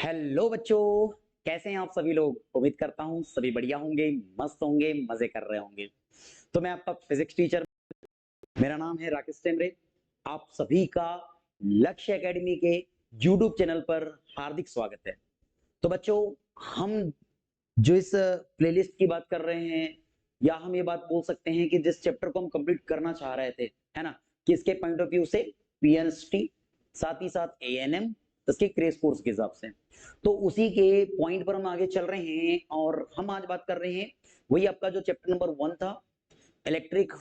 Hello बच्चों, कैसे हैं आप सभी लोग। उम्मीद करता हूं सभी बढ़िया होंगे, मस्त होंगे, मजे कर रहे होंगे। तो मैं आपका फिजिक्स टीचर, मेरा नाम है राकेश टेमरे। आप सभी का लक्ष्य एकेडमी के यूट्यूब चैनल पर हार्दिक स्वागत है। तो बच्चों, हम जो इस प्लेलिस्ट की बात कर रहे हैं, या हम ये बात बोल सकते हैं कि जिस चैप्टर को हम कंप्लीट करना चाह रहे थे, है ना, किसके पॉइंट ऑफ व्यू से, पीएनएसटी, साथ ही साथ एएनएम, उसके क्रेश कोर्स के हिसाब से, तो उसी के पॉइंट पर हम आगे चल रहे हैं। और हम आज बात कर रहे हैं वही आपका जो चैप्टर नंबर 1 था, इलेक्ट्रिक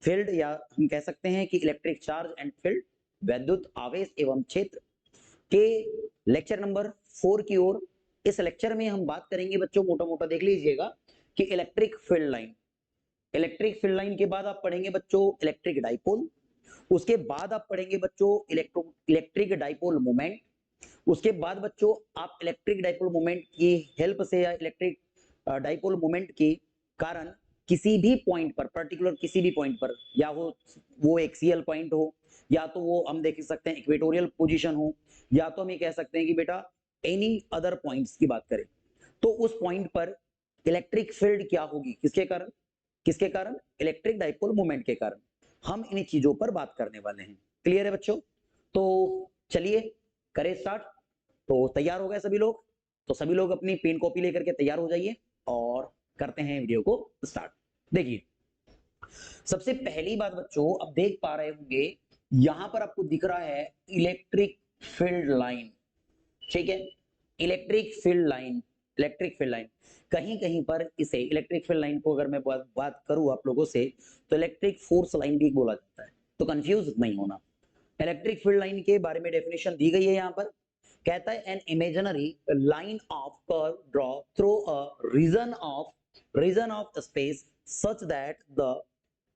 फील्ड, या हम कह सकते हैं कि इलेक्ट्रिक चार्ज एंड फील्ड, वैद्युत आवेश एवं क्षेत्र के लेक्चर नंबर 4 की ओर। इस लेक्चर में हम बात करेंगे बच्चों, मोटा मोटा देख लीजिएगा, कि electric field line. Electric field line के बाद आप पढ़ेंगे बच्चों इलेक्ट्रिक डाइपोल। उसके बाद आप पढ़ेंगे बच्चों इलेक्ट्रिक डाइपोल मोमेंट। उसके बाद बच्चों आप इलेक्ट्रिक डाइपोल मोमेंट की हेल्प से, या इलेक्ट्रिक डाइपोल मोमेंट के कारण किसी भी पॉइंट पर, पर्टिकुलर किसी भी पॉइंट पर, या वो एक्सियल पॉइंट हो, या तो वो हम देख सकते हैं इक्वेटोरियल पोजीशन हो, या तो हम ये कह सकते हैं कि बेटा एनी अदर पॉइंट्स की बात करें, तो उस पॉइंट पर इलेक्ट्रिक फील्ड क्या होगी, किसके कारण, किसके कारण, इलेक्ट्रिक डाइपोल मोमेंट के कारण। हम इन चीजों पर बात करने वाले हैं। क्लियर है बच्चों? तो चलिए करें स्टार्ट। तो तैयार हो गए सभी लोग? तो सभी लोग अपनी पेन कॉपी लेकर के तैयार हो जाइए और करते हैं वीडियो को स्टार्ट। देखिए, सबसे पहली बात बच्चों, अब देख पा रहे होंगे यहां पर आपको दिख रहा है इलेक्ट्रिक फील्ड लाइन। ठीक है, electric field line, electric field line. कहीं कहीं पर इसे इलेक्ट्रिक फील्ड लाइन को अगर मैं बात करूं आप लोगों से, तो इलेक्ट्रिक फोर्स लाइन भी बोला जाता है, तो कंफ्यूज नहीं होना। इलेक्ट्रिक फील्ड लाइन के बारे में डेफिनेशन दी गई है यहां पर। कहता है an imaginary line of curve draw through a region of space such that the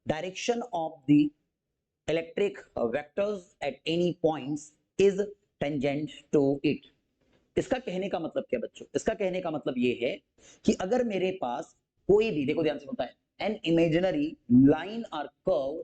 direction of the electric vectors at any points is tangent to it. इसका कहने का मतलब क्या बच्चों? इसका कहने का मतलब ये है कि अगर मेरे पास कोई भी, देखो ध्यान से होता है, एन इमेजिनरी लाइन और curve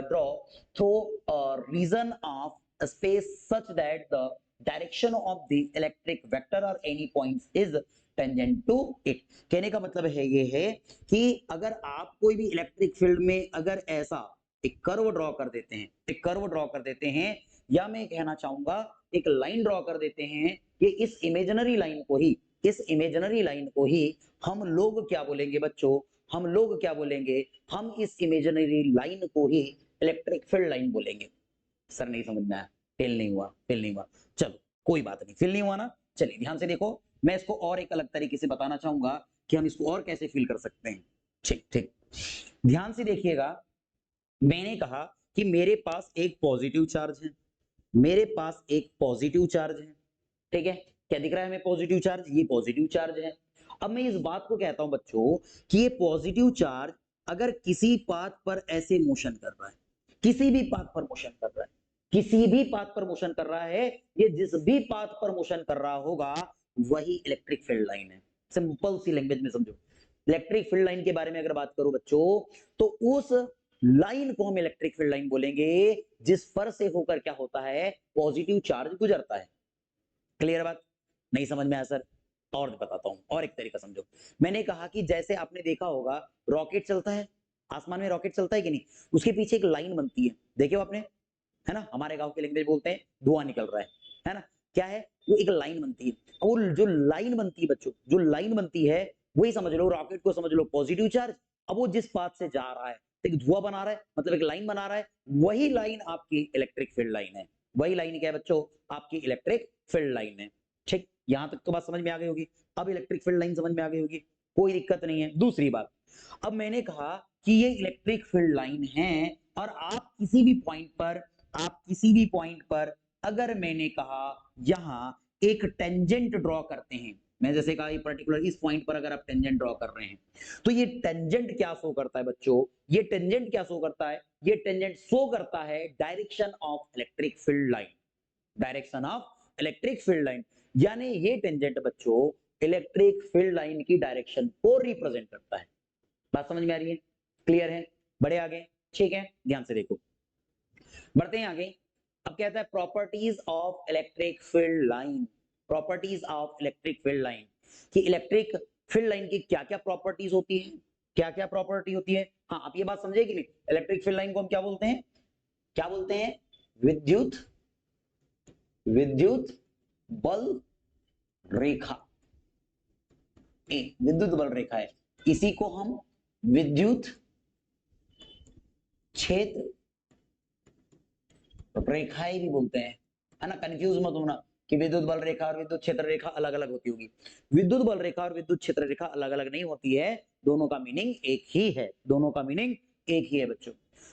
draw through region of space such that the direction of the electric vector और any points is tangent to it. कहने का मतलब है ये है कि अगर आप कोई भी इलेक्ट्रिक फील्ड में अगर ऐसा एक कर्व ड्रॉ कर देते हैं, एक कर्व ड्रॉ कर देते हैं, या मैं कहना चाहूंगा एक लाइन ड्रॉ कर देते हैं, कि इस इमेजिनरी लाइन को ही, इस इमेजिनरी लाइन को ही हम लोग क्या बोलेंगे बच्चों, हम लोग क्या बोलेंगे, हम इस इमेजिनरी लाइन को ही इलेक्ट्रिक फील्ड लाइन बोलेंगे। सर नहीं समझ में आया, फेल नहीं हुआ, फेल नहीं हुआ, चलो कोई बात नहीं, फेल नहीं हुआ ना। चलिए ध्यान से देखो, मैं इसको और एक अलग तरीके से बताना चाहूंगा कि हम इसको और कैसे फील कर सकते हैं। ठीक ठीक, ध्यान से देखिएगा। मैंने कहा कि मेरे पास एक पॉजिटिव चार्ज है, मेरे पास एक पॉजिटिव चार्ज है। ठीक है, क्या दिख रहा है हमें? पॉजिटिव चार्ज, ये पॉजिटिव चार्ज है। अब मैं इस बात को कहता हूं बच्चों कि ये पॉजिटिव चार्ज अगर किसी पाथ पर ऐसे मोशन कर रहा है, किसी भी पाथ पर मोशन कर रहा है, किसी भी पाथ पर मोशन कर रहा है, ये जिस भी पाथ पर मोशन कर रहा होगा वही इलेक्ट्रिक फील्ड लाइन है। सिंपल सी लैंग्वेज में समझो। इलेक्ट्रिक फील्ड लाइन के बारे में अगर बात करूं बच्चों, तो उस लाइन को हम इलेक्ट्रिक फील्ड लाइन बोलेंगे जिस पर से होकर क्या होता है, पॉजिटिव चार्ज गुजरता है। क्लियर बात? नहीं समझ में आया सर? और बताता हूं, और एक तरीका समझो। मैंने कहा कि जैसे आपने देखा होगा रॉकेट चलता है, आसमान में रॉकेट चलता है कि नहीं, उसके पीछे एक लाइन बनती है, देखे हो आपने, है ना, हमारे गांव की लैंग्वेज बोलते हैं धुआं निकल रहा है ना, क्या है वो, एक लाइन बनती है। और जो लाइन बनती है बच्चों, जो लाइन बनती है, वही समझ लो, रॉकेट को समझ लो पॉजिटिव चार्ज। अब वो जिस पाथ से जा रहा है, एक धुआं बना रहा है, मतलब एक लाइन बना रहा है, वही लाइन आपकी इलेक्ट्रिक फील्ड लाइन है। वही लाइन क्या है बच्चों? आपकी इलेक्ट्रिक फील्ड लाइन है। ठीक, यहां तक तो बात समझ में आ गई होगी। अब इलेक्ट्रिक फील्ड लाइन समझ में आ गई होगी, कोई दिक्कत नहीं है। दूसरी बात, अब मैंने कहा कि ये इलेक्ट्रिक फील्ड लाइन है, और आप किसी भी पॉइंट पर, आप किसी भी पॉइंट पर अगर मैंने कहा यहां एक टेंजेंट ड्रॉ करते हैं, मैं जैसे कहा ये पर्टिकुलर इस पॉइंट पर अगर आप टेंजेंट ड्रॉ कर रहे हैं, तो ये टेंजेंट क्या शो करता है बच्चों? ये टेंजेंट क्या शो करता है? ये टेंजेंट शो करता है direction of electric field line, direction of electric field line. यानी ये टेंजेंट बच्चों इलेक्ट्रिक फील्ड लाइन की डायरेक्शन को रिप्रेजेंट करता है। बात समझ में आ रही है? क्लियर है? बड़े आगे, ठीक है, ध्यान से देखो, बढ़ते हैं आगे। अब कहता है properties of electric field line. Properties of electric field line, कि इलेक्ट्रिक फील्ड लाइन की क्या क्या प्रॉपर्टीज होती है, क्या क्या प्रॉपर्टी होती है। हाँ, आप ये बात समझे कि नहीं, इलेक्ट्रिक फील्ड लाइन को हम क्या बोलते हैं, क्या बोलते हैं, विद्युत विद्युत बल रेखा। विद्युत बल रेखा है, इसी को हम विद्युत क्षेत्र रेखाएं भी बोलते हैं, है ना। कंफ्यूज मत होना कि विद्युत बल रेखा और विद्युत क्षेत्र रेखा अलग अलग होती होगी। विद्युत बल रेखा और विद्युत क्षेत्र रेखा अलग अलग नहीं होती है, दोनों का मीनिंग एक ही है, दोनों का मीनिंग एक ही है बच्चों।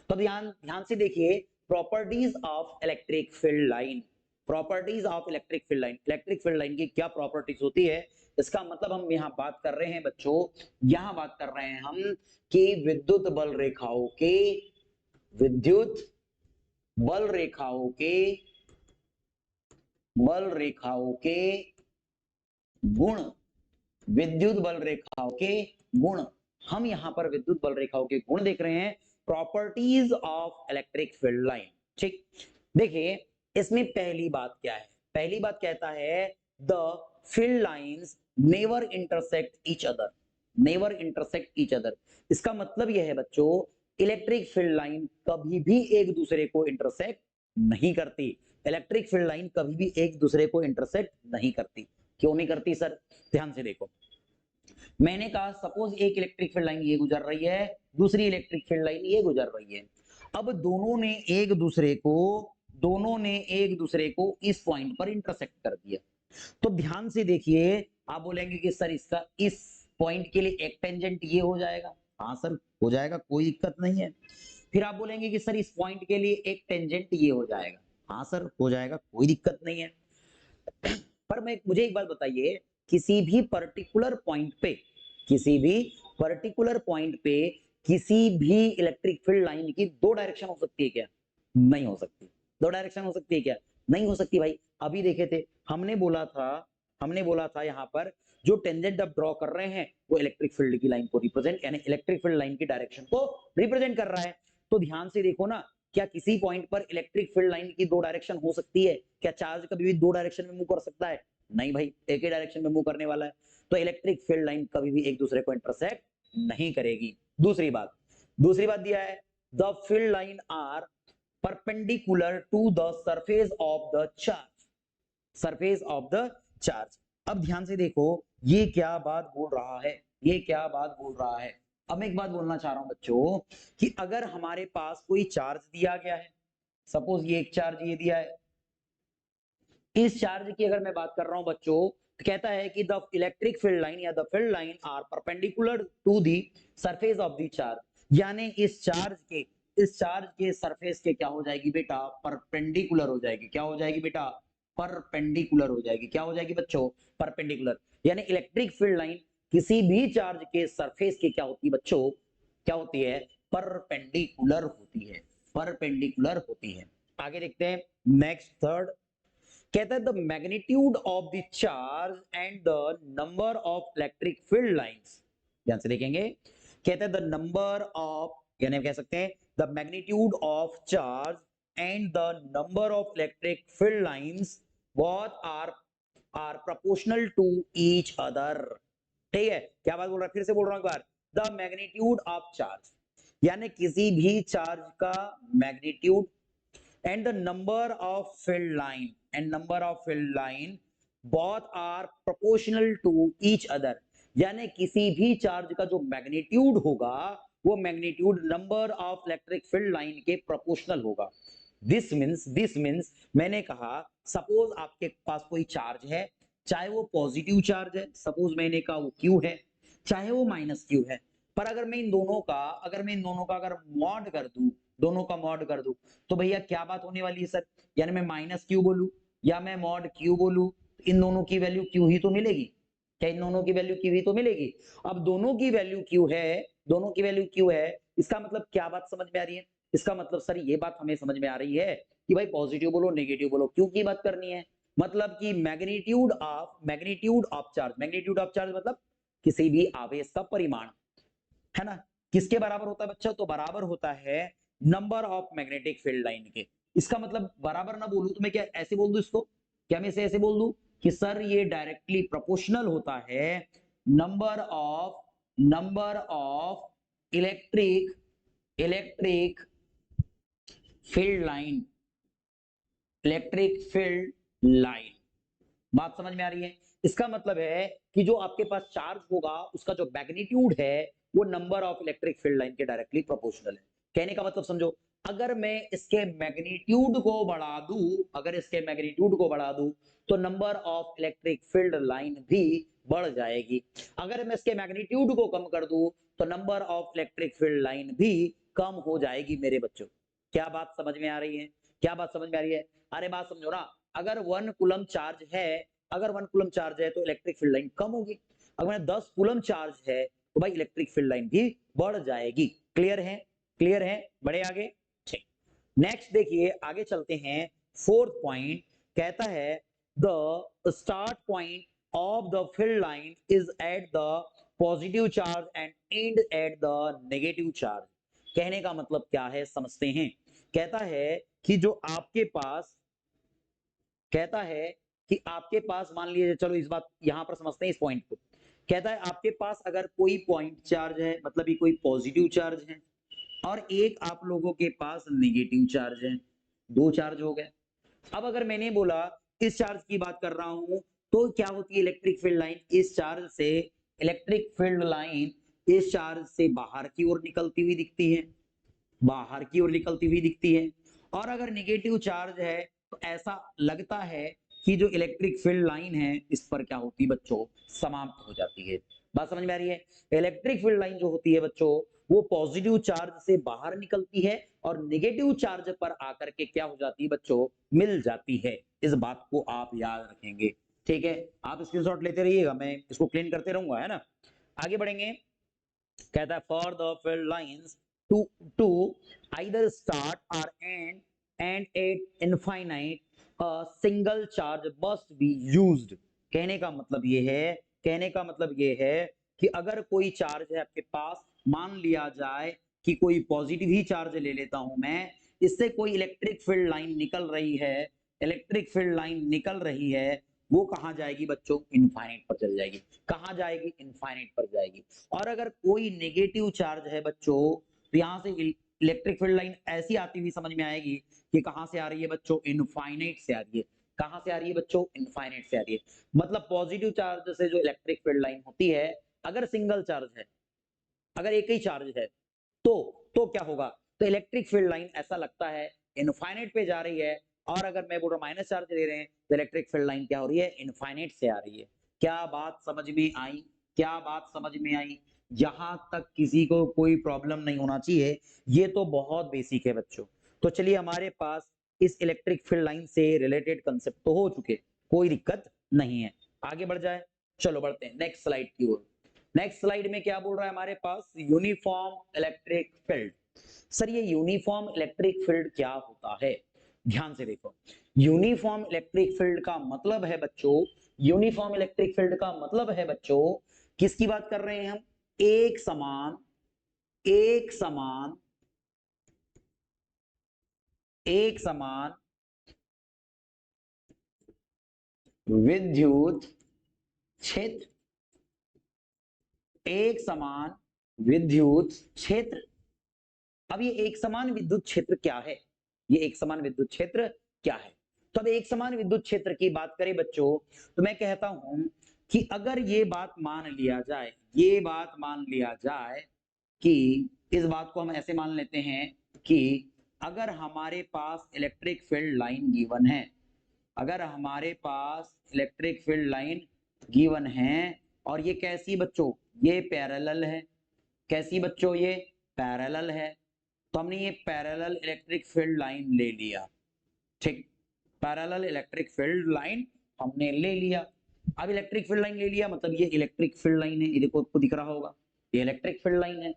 तो ध्यान ध्यान से देखिए, properties of electric field line, properties of electric field line, electric field line की क्या प्रॉपर्टीज होती है, इसका मतलब हम यहाँ बात कर रहे हैं बच्चों, यहाँ बात कर रहे हैं हम कि विद्युत बल रेखाओं के, विद्युत बल रेखाओं के, बल रेखाओं के गुण, विद्युत बल रेखाओं के गुण, हम यहां पर विद्युत बल रेखाओं के गुण देख रहे हैं, properties of electric field line. ठीक, देखिए इसमें पहली बात क्या है, पहली बात कहता है the field lines never intersect each other, never intersect each other. इसका मतलब यह है बच्चों, इलेक्ट्रिक फील्ड लाइन कभी भी एक दूसरे को इंटरसेक्ट नहीं करती, इलेक्ट्रिक फील्ड लाइन कभी भी एक दूसरे को इंटरसेक्ट नहीं करती। क्यों नहीं करती सर, ध्यान से देखो, मैंने कहा सपोज एक इलेक्ट्रिक फील्ड लाइन ये गुजर रही है, दूसरी इलेक्ट्रिक फील्ड लाइन ये गुजर रही है, अब दोनों ने एक दूसरे को, दोनों ने एक दूसरे को इस पॉइंट पर इंटरसेक्ट कर दिया। तो ध्यान से देखिए, आप बोलेंगे कि सर इसका इस पॉइंट के लिए एक टेंजेंट ये हो जाएगा, हाँ सर हो जाएगा, कोई दिक्कत नहीं है। फिर आप बोलेंगे कि सर इस पॉइंट के लिए एक टेंजेंट ये हो जाएगा, हाँ सर हो जाएगा, कोई दिक्कत नहीं है। पर मुझे एक बात बताइए, किसी भी पर्टिकुलर पॉइंट पे, किसी भी पर्टिकुलर पॉइंट पे किसी भी इलेक्ट्रिक फील्ड लाइन की दो डायरेक्शन हो सकती है क्या, नहीं हो सकती। दो डायरेक्शन हो सकती है क्या, नहीं हो सकती भाई। अभी देखे थे, हमने बोला था यहाँ पर जो टेंजेंट आप ड्रॉ कर रहे हैं वो इलेक्ट्रिक फील्ड की लाइन को रिप्रेजेंट, यानी इलेक्ट्रिक फील्ड लाइन की डायरेक्शन को रिप्रेजेंट कर रहा है। तो ध्यान से देखो ना, क्या किसी पॉइंट पर इलेक्ट्रिक फील्ड लाइन की दो डायरेक्शन हो सकती है, क्या चार्ज कभी भी दो डायरेक्शन में मूव कर सकता है, नहीं भाई, एक ही डायरेक्शन में मूव करने वाला है। तो इलेक्ट्रिक फील्ड लाइन कभी भी एक दूसरे को इंटरसेक्ट नहीं करेगी। दूसरी बात दिया है, the field line are perpendicular to the surface of the charge, surface of the charge. अब ध्यान से देखो, ये क्या बात बोल रहा है, ये क्या बात बोल रहा है। अब मैं एक बात बोलना चाह रहा हूं बच्चों, कि अगर हमारे पास कोई चार्ज दिया गया है, सपोज ये एक चार्ज ये दिया है, इस चार्ज की अगर मैं बात कर रहा हूं बच्चों, तो कहता है कि द इलेक्ट्रिक फील्ड लाइन या the field line are perpendicular to the surface of the charge, यानी इस चार्ज के सरफेस के क्या हो जाएगी बेटा, परपेंडिकुलर हो जाएगी। क्या हो जाएगी बेटा, परपेंडिकुलर हो जाएगी। क्या हो जाएगी बच्चों, परपेंडिकुलर। यानी इलेक्ट्रिक फील्ड लाइन किसी भी चार्ज के सरफेस के क्या होती है बच्चों, क्या होती है, परपेंडिकुलर होती है, परपेंडिकुलर होती है। आगे देखते हैं, नेक्स्ट थर्ड कहता है the magnitude of the charge and the number of electric field lines. ध्यान से देखेंगे, कहता है द नंबर ऑफ, यानी कह सकते हैं the magnitude of charge and the number of electric field lines both are proportional to each other. ठीक है, क्या बात बोल रहा है, फिर से बोल रहा हूं एक बार, द मैग्नीट्यूड ऑफ चार्ज, यानी किसी भी चार्ज का magnitude, and the number of filled line and number of filled line both are proportional to each other, यानी किसी भी चार्ज का जो मैग्नीट्यूड होगा वो magnitude number of electric field line के प्रोपोर्शनल होगा। दिस मीन्स मैंने कहा सपोज आपके पास कोई चार्ज है, चाहे वो पॉजिटिव चार्ज है, सपोज मैंने कहा वो क्यू है, चाहे वो माइनस क्यू है, पर अगर मैं इन दोनों का अगर मॉड कर दूं, दोनों का मॉड कर दूं, तो भैया क्या बात होने वाली है सर, यानी मैं माइनस क्यू बोलूं या मैं मॉड क्यू बोलूं, इन दोनों की वैल्यू क्यू ही तो मिलेगी। क्या इन दोनों की वैल्यू क्यू ही तो मिलेगी। अब दोनों की वैल्यू क्यू है, दोनों की वैल्यू क्यू है, इसका मतलब क्या बात समझ में आ रही है, इसका मतलब सर ये बात हमें समझ में आ रही है कि भाई पॉजिटिव बोलो नेगेटिव बोलो, क्यू की बात करनी है। मतलब कि मैग्नीट्यूड ऑफ चार्ज मतलब किसी भी आवेश का परिमाण, है ना, किसके बराबर होता है बच्चा, तो बराबर होता है number of magnetic field line के। इसका मतलब बराबर ना बोलूं तो मैं क्या ऐसे बोल दूं इसको, क्या मैं इसे ऐसे बोल दूं कि सर ये डायरेक्टली प्रोपोर्शनल होता है number of electric field line, electric field line. बात समझ में आ रही है? इसका मतलब है कि जो आपके पास चार्ज होगा उसका जो मैग्नीट्यूड है वो number of electric field line के डायरेक्टली प्रोपोर्शनल है। कहने का मतलब समझो, अगर मैं इसके मैग्नीट्यूड को बढ़ा दूं, अगर इसके मैग्नीट्यूड को बढ़ा दूं तो number of electric field line भी बढ़ जाएगी। अगर मैं इसके मैग्नीट्यूड को कम कर दूं तो number of electric field line भी कम हो जाएगी मेरे बच्चों। क्या बात समझ में आ रही है? क्या बात समझ में आ रही है? अरे बात समझो ना, अगर 1 कूलम चार्ज है, अगर 1 कूलम चार्ज है तो इलेक्ट्रिक फील्ड लाइन कम होगी। अगर 10 कूलम चार्ज है तो भाई इलेक्ट्रिक फील्ड लाइन भी बढ़ जाएगी। क्लियर है? क्लियर है? बढ़े आगे। ठीक, नेक्स्ट देखिए, आगे चलते हैं। फोर्थ पॉइंट कहता है the start point of the field line is at the positive charge and and at the negative charge. कहने का मतलब क्या है समझते हैं। कहता है कि जो आपके पास, कहता है कि आपके पास मान लीजिए, चलो इस बात यहां पर समझते हैं इस पॉइंट को। कहता है आपके पास अगर कोई पॉइंट चार्ज है, मतलब ये कोई पॉजिटिव चार्ज है, और एक आप लोगों के पास नेगेटिव चार्ज है, दो चार्ज हो गए। अब अगर मैंने बोला इस चार्ज की बात कर रहा हूं तो क्या होती है इलेक्ट्रिक फील्ड लाइन, इस चार्ज से इलेक्ट्रिक फील्ड लाइन इस चार्ज से बाहर की ओर निकलती हुई दिखती है, बाहर की ओर निकलती हुई दिखती है। और अगर नेगेटिव चार्ज है तो ऐसा लगता है कि जो इलेक्ट्रिक फील्ड लाइन है इस पर क्या होती है बच्चों, समाप्त हो जाती है। बात समझ में आ रही है? इलेक्ट्रिक फील्ड लाइन जो होती है बच्चों वो पॉजिटिव चार्ज से बाहर निकलती है और नेगेटिव चार्ज पर आकर के क्या हो जाती है बच्चों, मिल जाती है। इस बात को आप याद रखेंगे। ठीक है, आप स्क्रीनशॉट लेते रहिएगा, मैं इसको क्लीन करते रहूंगा, है ना। आगे बढ़ेंगे। कहता है for the field lines to to either start और end at infinite a single charge must be used. कहने का मतलब ये है, कहने का मतलब ये है कि अगर कोई चार्ज है आपके पास, मान लिया जाए कि कोई पॉजिटिव ही चार्ज ले लेता हूं मैं, इससे कोई इलेक्ट्रिक फील्ड लाइन निकल रही है, इलेक्ट्रिक फील्ड लाइन निकल रही है, वो कहां जाएगी बच्चों, इनफाइनाइट पर चल जाएगी। कहां जाएगी, इनफाइनाइट पर जाएगी। और अगर कोई नेगेटिव चार्ज है बच्चों तो यहां से इलेक्ट्रिक फील्ड लाइन ऐसी आती हुई समझ में आएगी कि कहां से आ रही है बच्चों, इनफाइनाइट से आ रही है। कहां से आ रही है बच्चों, इनफाइनाइट से आ रही है। मतलब पॉजिटिव चार्ज से जो इलेक्ट्रिक फील्ड लाइन होती है, अगर सिंगल चार्ज है, अगर एक ही चार्ज है तो क्या होगा, तो इलेक्ट्रिक फील्ड लाइन ऐसा लगता है इनफाइनाइट पे जा रही है। और अगर मैं बोल रहा माइनस चार्ज ले रहे हैं तो इलेक्ट्रिक फील्ड लाइन क्या हो रही है, इनफाइनाइट से आ रही है। क्या बात समझ में आई? क्या बात समझ में आई? यहां तक किसी को कोई प्रॉब्लम नहीं होना चाहिए, ये तो बहुत बेसिक है बच्चों। तो चलिए, हमारे पास इस इलेक्ट्रिक फील्ड लाइन से रिलेटेड कंसेप्ट तो हो चुके, कोई दिक्कत नहीं है। आगे बढ़ जाए, चलो बढ़ते हैं नेक्स्ट स्लाइड की ओर। नेक्स्ट स्लाइड में क्या बोल रहा है हमारे पास, यूनिफॉर्म इलेक्ट्रिक फील्ड। सर ये यूनिफॉर्म इलेक्ट्रिक फील्ड क्या होता है? ध्यान से देखो, यूनिफॉर्म इलेक्ट्रिक फील्ड का मतलब है बच्चों, यूनिफॉर्म इलेक्ट्रिक फील्ड का मतलब है बच्चों, किसकी बात कर रहे हैं हम, एक समान, एक समान, एक समान विद्युत क्षेत्र, एक समान विद्युत क्षेत्र। अब ये एक समान विद्युत क्षेत्र क्या है, ये एक समान विद्युत क्षेत्र क्या है? तो अब एक समान विद्युत क्षेत्र की बात करें बच्चों तो मैं कहता हूं कि अगर ये बात मान लिया जाए, ये बात मान लिया जाए कि इस बात को हम ऐसे मान लेते हैं कि अगर हमारे पास इलेक्ट्रिक फील्ड लाइन गिवन है, अगर हमारे पास इलेक्ट्रिक फील्ड लाइन गिवन है और ये कैसी बच्चों, ये पैरेलल है। कैसी बच्चों, ये पैरेलल है। तो हमने ये पैरेलल इलेक्ट्रिक फील्ड लाइन ले लिया। ठीक, पैरेलल इलेक्ट्रिक फील्ड लाइन हमने ले लिया। अब इलेक्ट्रिक फील्ड लाइन ले लिया मतलब ये इलेक्ट्रिक फील्ड लाइन है, ये देखो आपको दिख रहा होगा, ये इलेक्ट्रिक फील्ड लाइन है।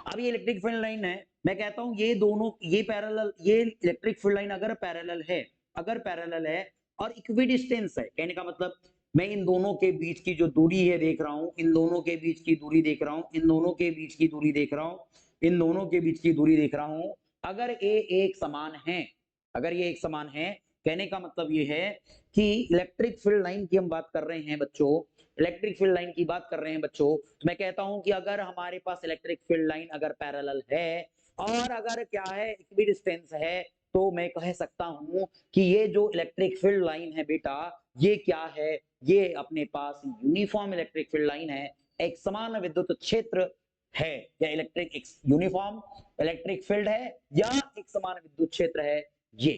अब ये इलेक्ट्रिक फील्ड लाइन है, मैं कहता हूं ये दोनों, ये पैरेलल, ये इलेक्ट्रिक फील्ड लाइन अगर पैरेलल है, अगर पैरेलल है और इक्विडिस्टेंस है, कहने का मतलब मैं इन दोनों के बीच की जो दूरी है देख रहा हूं, इन दोनों के बीच की दूरी देख रहा हूं, इन दोनों के बीच की दूरी देख रहा हूं, इन दोनों के बीच की दूरी देख रहा हूं, अगर ये एक समान है, अगर ये एक समान है कहने का मतलब ये है कि इलेक्ट्रिक फील्ड लाइन की हम बात कर रहे हैं बच्चों, इलेक्ट्रिक फील्ड लाइन की बात कर रहे हैं बच्चों, तो मैं कहता हूं कि अगर हमारे पास इलेक्ट्रिक फील्ड लाइन अगर पैरेलल है और अगर क्या है इक्वी डिस्टेंस है, तो मैं कह सकता हूं कि ये जो इलेक्ट्रिक फील्ड लाइन है बेटा, ये क्या है, ये अपने पास यूनिफॉर्म इलेक्ट्रिक फील्ड लाइन है, एक समान विद्युत क्षेत्र है, या इलेक्ट्रिक यूनिफॉर्म इलेक्ट्रिक फील्ड है, या एक समान विद्युत क्षेत्र है, ये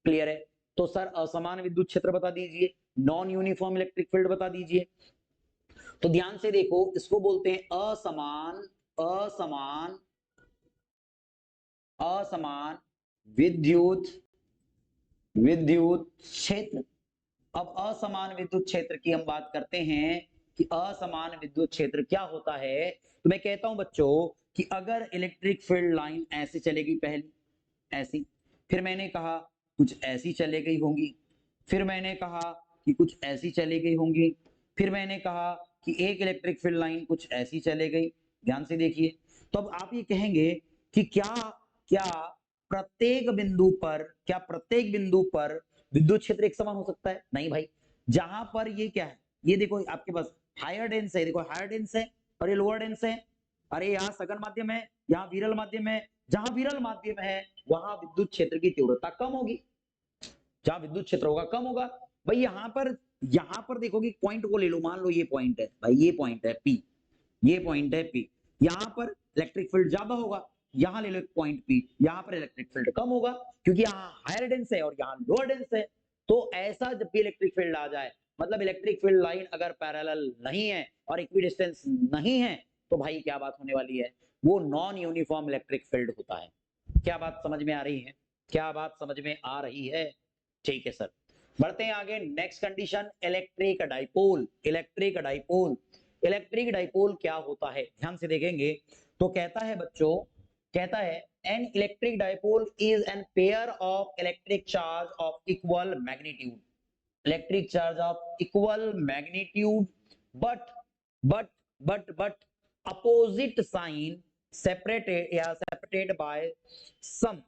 क्लियर है। तो सर असमान विद्युत क्षेत्र बता दीजिए, नॉन यूनिफॉर्म इलेक्ट्रिक फील्ड बता दीजिए। तो ध्यान से देखो, इसको बोलते हैं असमान असमान असमान विद्युत विद्युत क्षेत्र। अब असमान विद्युत क्षेत्र की हम बात करते हैं कि असमान विद्युत क्षेत्र क्या होता है, तो मैं कहता हूं बच्चों कि अगर इलेक्ट्रिक फील्ड लाइन ऐसे चलेगी, पहली ऐसी, फिर मैंने कहा कुछ ऐसी चले गई होंगी, फिर मैंने कहा कि कुछ ऐसी चली गई होंगी, फिर मैंने कहा कि एक इलेक्ट्रिक फील्ड लाइन कुछ ऐसी चले गई। ध्यान से देखिए, तो अब आप ये कहेंगे कि क्या क्या प्रत्येक बिंदु पर, क्या प्रत्येक बिंदु पर विद्युत क्षेत्र एक समान हो सकता है? नहीं भाई, जहां पर ये क्या है, ये देखो आपके पास हायर डेंस है, देखो हायर डेंस है और ये लोअर डेंस है, अरे यहाँ सघन माध्यम है, यहाँ विरल माध्यम है, जहां विरल माध्यम है वहां विद्युत क्षेत्र की तीव्रता कम होगी, जहां विद्युत क्षेत्र होगा कम होगा। भाई यहां पर देखोगे, पॉइंट को ले लो, मान लो ये पॉइंट है भाई, ये पॉइंट है पी, ये पॉइंट है पी, यहां पर इलेक्ट्रिक फील्ड ज्यादा होगा, यहां ले लो एक पॉइंट पी, यहां पर इलेक्ट्रिक फील्ड कम होगा, क्योंकि यहां हायर डेंस है और यहां लोअर डेंस है। तो ऐसा जब भी इलेक्ट्रिक फील्ड आ जाए, मतलब इलेक्ट्रिक फील्ड लाइन अगर पैरेलल नहीं है और इक्वी डिस्टेंस नहीं है, तो भाई क्या बात होने वाली है, वो नॉन यूनिफॉर्म इलेक्ट्रिक फील्ड होता है। क्या बात समझ में आ रही है? क्या बात समझ में आ रही है? ठीक है सर, बढ़ते हैं आगे। Next condition, electric dipole. Electric dipole, electric dipole क्या होता है, ध्यान से देखेंगे तो कहता है बच्चों, कहता है an electric dipole is an pair of electric charge of equal magnitude, electric charge of equal magnitude, but but but opposite sign separated या separated by some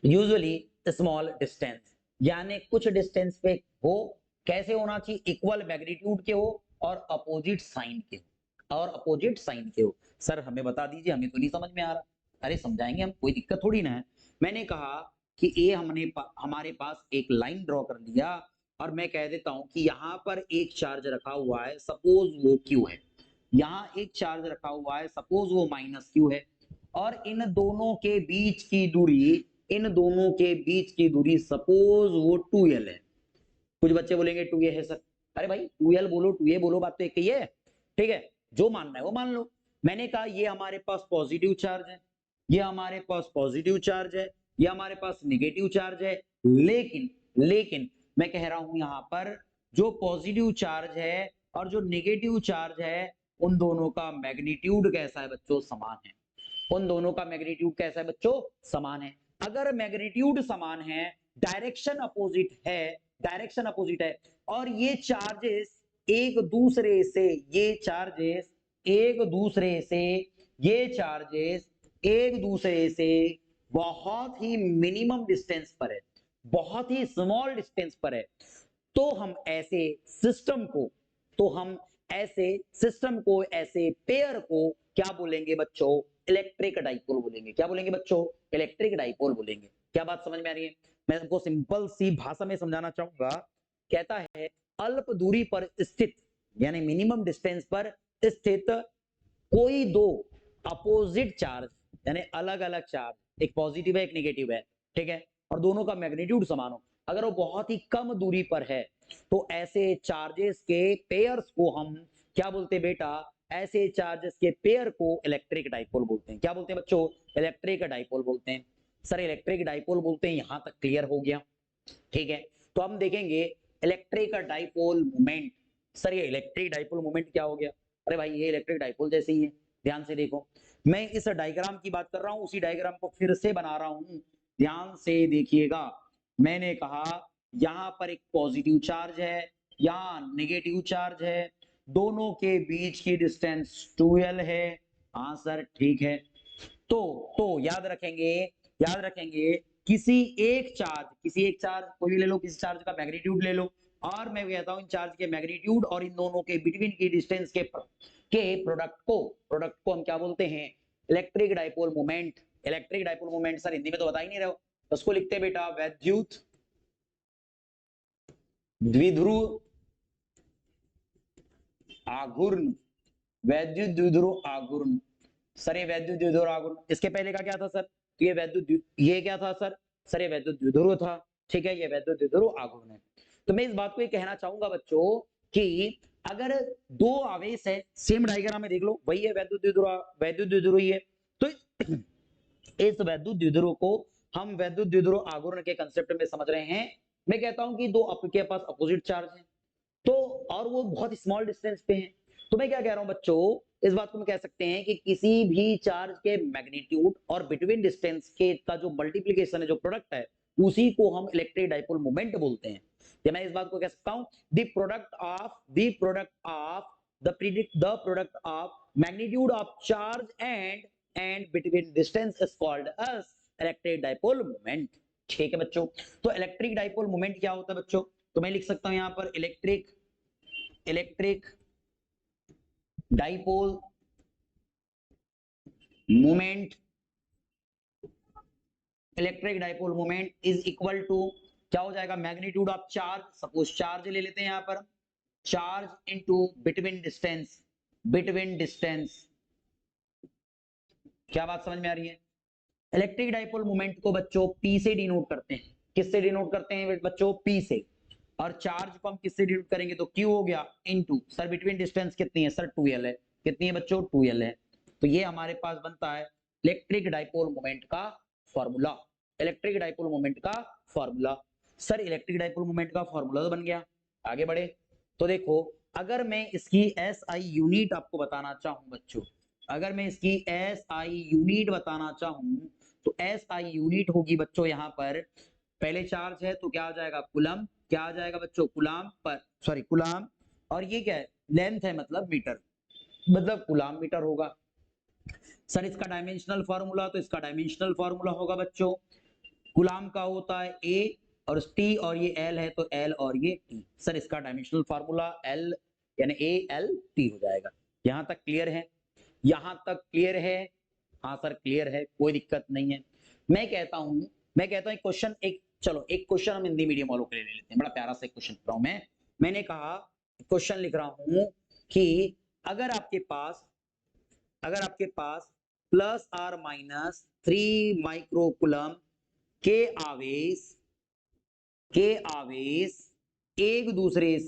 usually small distance, यानी कुछ डिस्टेंस पे हो, कैसे होना चाहिए, इक्वल मैग्नीट्यूड के हो और अपोजिट साइन के हो, और अपोजिट साइन के हो। सर हमें बता दीजिए, हमें तो नहीं समझ में आ रहा। अरे समझाएंगे हम, कोई दिक्कत थोड़ी ना है। मैंने कहा कि ये हमारे पास एक लाइन ड्रॉ कर दिया और मैं कह देता हूं कि यहां पर एक चार्ज रखा हुआ है, सपोज वो क्यू है, यहां एक चार्ज रखा हुआ है, सपोज वो माइनस क्यू है, और इन दोनों के बीच की दूरी, इन दोनों के बीच की दूरी सपोज वो 2l है। कुछ बच्चे बोलेंगे 2a है सर, अरे भाई 2l बोलो 2a बोलो, बात तो एक ही है, ठीक है, जो मानना है वो मान लो। मैंने कहा ये हमारे पास पॉजिटिव चार्ज है, ये हमारे पास पॉजिटिव चार्ज है, ये हमारे पास नेगेटिव चार्ज है, लेकिन लेकिन मैं कह रहा हूं यहां पर जो पॉजिटिव चार्ज है और जो नेगेटिव चार्ज है, उन दोनों का मैग्नीट्यूड कैसा है बच्चों, समान है। उन दोनों का मैग्नीट्यूड कैसा है बच्चों, समान है। अगर मैग्नीट्यूड समान है, डायरेक्शन अपोजिट है, डायरेक्शन अपोजिट है, और ये चार्जेस एक दूसरे से, ये चार्जेस एक दूसरे से, ये चार्जेस एक दूसरे से बहुत ही मिनिमम डिस्टेंस पर है, बहुत ही स्मॉल डिस्टेंस पर है, तो हम ऐसे सिस्टम को, तो हम ऐसे सिस्टम को, ऐसे पेयर को क्या बोलेंगे बच्चों, इलेक्ट्रिक डाइपोल बोलेंगे। क्या बोलेंगे बच्चों, इलेक्ट्रिक डाइपोल बोलेंगे। क्या बात समझ में आ रही है? मैं आपको सिंपल सी भाषा में समझाना चाहूंगा। कहता है अल्प दूरी पर स्थित, यानी मिनिमम डिस्टेंस पर स्थित कोई दो अपोजिट चार्ज, यानी अलग अलग चार्ज, एक पॉजिटिव है एक नेगेटिव है, ठीक है, और दोनों का मैग्नीट्यूड समान हो, अगर वो बहुत ही कम दूरी पर है, तो ऐसे चार्जेस के पेयर्स को हम क्या बोलते हैं बेटा, ऐसे चार्जेस के पेयर को इलेक्ट्रिक डाइपोल बोलते हैं। क्या बोलते हैं बच्चों, इलेक्ट्रिक डाइपोल बोलते हैं। सर इलेक्ट्रिक डाइपोल बोलते हैं, यहां तक क्लियर हो गया, ठीक है। तो हम देखेंगे इलेक्ट्रिक डाइपोल मोमेंट। सर ये इलेक्ट्रिक डाइपोल मोमेंट क्या हो गया, अरे भाई ये इलेक्ट्रिक डाइपोल जैसे ही है। ध्यान से देखो, मैं इस डायग्राम की बात कर रहा हूं, उसी डायग्राम को फिर से बना रहा हूं, ध्यान से देखिएगा। मैंने कहा यहां पर एक पॉजिटिव चार्ज है, यहां नेगेटिव चार्ज है, दोनों के बीच की डिस्टेंस 2l है। हाँ सर ठीक है। तो याद रखेंगे, याद रखेंगे किसी एक चार्ज कोई भी ले लो, किसी चार्ज का मैग्नीट्यूड ले लो, और मैं कहता हूं इन चार्ज के मैग्नीट्यूड और इन दोनों के बिटवीन की डिस्टेंस के प्रोडक्ट को हम क्या बोलते हैं, electric dipole moment. Electric dipole moment sir Hindi में तो बता ही नहीं रहे हो, उसको लिखते हैं बेटा वैद्युत द्विध्रुव आघूर्ण। वैद्युत द्विध्रुव आघूर्ण सर, ये वैद्युत द्विध्रुव आघूर्ण, इसके पहले का क्या था सर, तो ये क्या था सर ये वैद्युत द्विध्रुव था, ठीक है, ये वैद्युत द्विध्रुव आघूर्ण है। तो मैं इस बात को ये कहना चाहूंगा बच्चों कि अगर दो आवेश है, सेम डायग्राम में देख लो, वही है वैद्युत द्विध्रुव ही है, तो इस वैद्युत द्विध्रुव को हम वैद्युत द्विध्रुव आघूर्ण के कंसेप्ट में समझ रहे हैं। मैं कहता हूं कि दो आपके पास अपोजिट चार्ज है, तो और वो बहुत स्मॉल डिस्टेंस पे हैं, तो मैं क्या कह रहा हूं बच्चों, इस बात को हम कह सकते हैं कि किसी भी चार्ज के मैग्नीट्यूड और बिटवीन डिस्टेंस के का जो मल्टीप्लिकेशन है, जो प्रोडक्ट है, उसी को हम इलेक्ट्रिक डाइपोल मोमेंट बोलते हैं। या मैं इस बात को कह सकता हूं the product of magnitude of charge and between distance is called as electric dipole moment. ठीक है बच्चों, तो इलेक्ट्रिक डाइपोल मोमेंट क्या होता है बच्चों, तो मैं लिख सकता हूं यहां पर electric dipole moment, electric dipole moment is equal to क्या हो जाएगा, magnitude of charge, suppose charge ले लेते हैं यहां पर, चार्ज इनटू बिटवीन डिस्टेंस। क्या बात समझ में आ रही है। इलेक्ट्रिक डाइपोल मोमेंट को बच्चों P से डिनोट करते हैं, किससे डिनोट करते हैं बच्चों, P से, और चार्ज को हम किससे डिनोट करेंगे, तो Q हो गया इनटू, सर बिटवीन डिस्टेंस कितनी है सर 2L है, कितनी है बच्चों 2L है, तो ये हमारे पास बनता है इलेक्ट्रिक डाइपोल मोमेंट का फॉर्मूला। इलेक्ट्रिक डाइपोल मोमेंट का formula, sir electric dipole moment का फॉर्मूला तो बन गया। आगे बढ़े तो देखो, अगर मैं इसकी SI यूनिट आपको बताना चाहूं बच्चों, अगर मैं इसकी SI यूनिट बताना चाहूं, तो SI यूनिट होगी बच्चों यहां पर, पहले चार्ज है तो क्या आ जाएगा कुलम, क्या आ जाएगा बच्चों कुलाम पर, सॉरी कुलाम, और ये क्या है लेंथ है मतलब मीटर, मतलब कुलाम मीटर होगा। सर इसका डायमेंशनल फार्मूला, तो इसका डायमेंशनल फार्मूला होगा बच्चों, कुलाम का होता है A और T, और ये L है तो L और ये T, सर इसका डायमेंशनल फार्मूला L यानी ALT हो जाएगा। यहां तक क्लियर है, यहां तक क्लियर है, हाँ सर क्लियर है, कोई दिक्कत नहीं है। मैं कहता हूं एक क्वेश्चन, एक चलो एक क्वेश्चन हम हिंदी मीडियम वालों के लिए ले लेते हैं, बड़ा प्यारा सा क्वेश्चन लिख रहा हूं मैंने कहा क्वेश्चन लिख रहा हूं कि अगर आपके पास प्लस आर माइनस 3 माइक्रोकुलम के आवेश एक दूसरे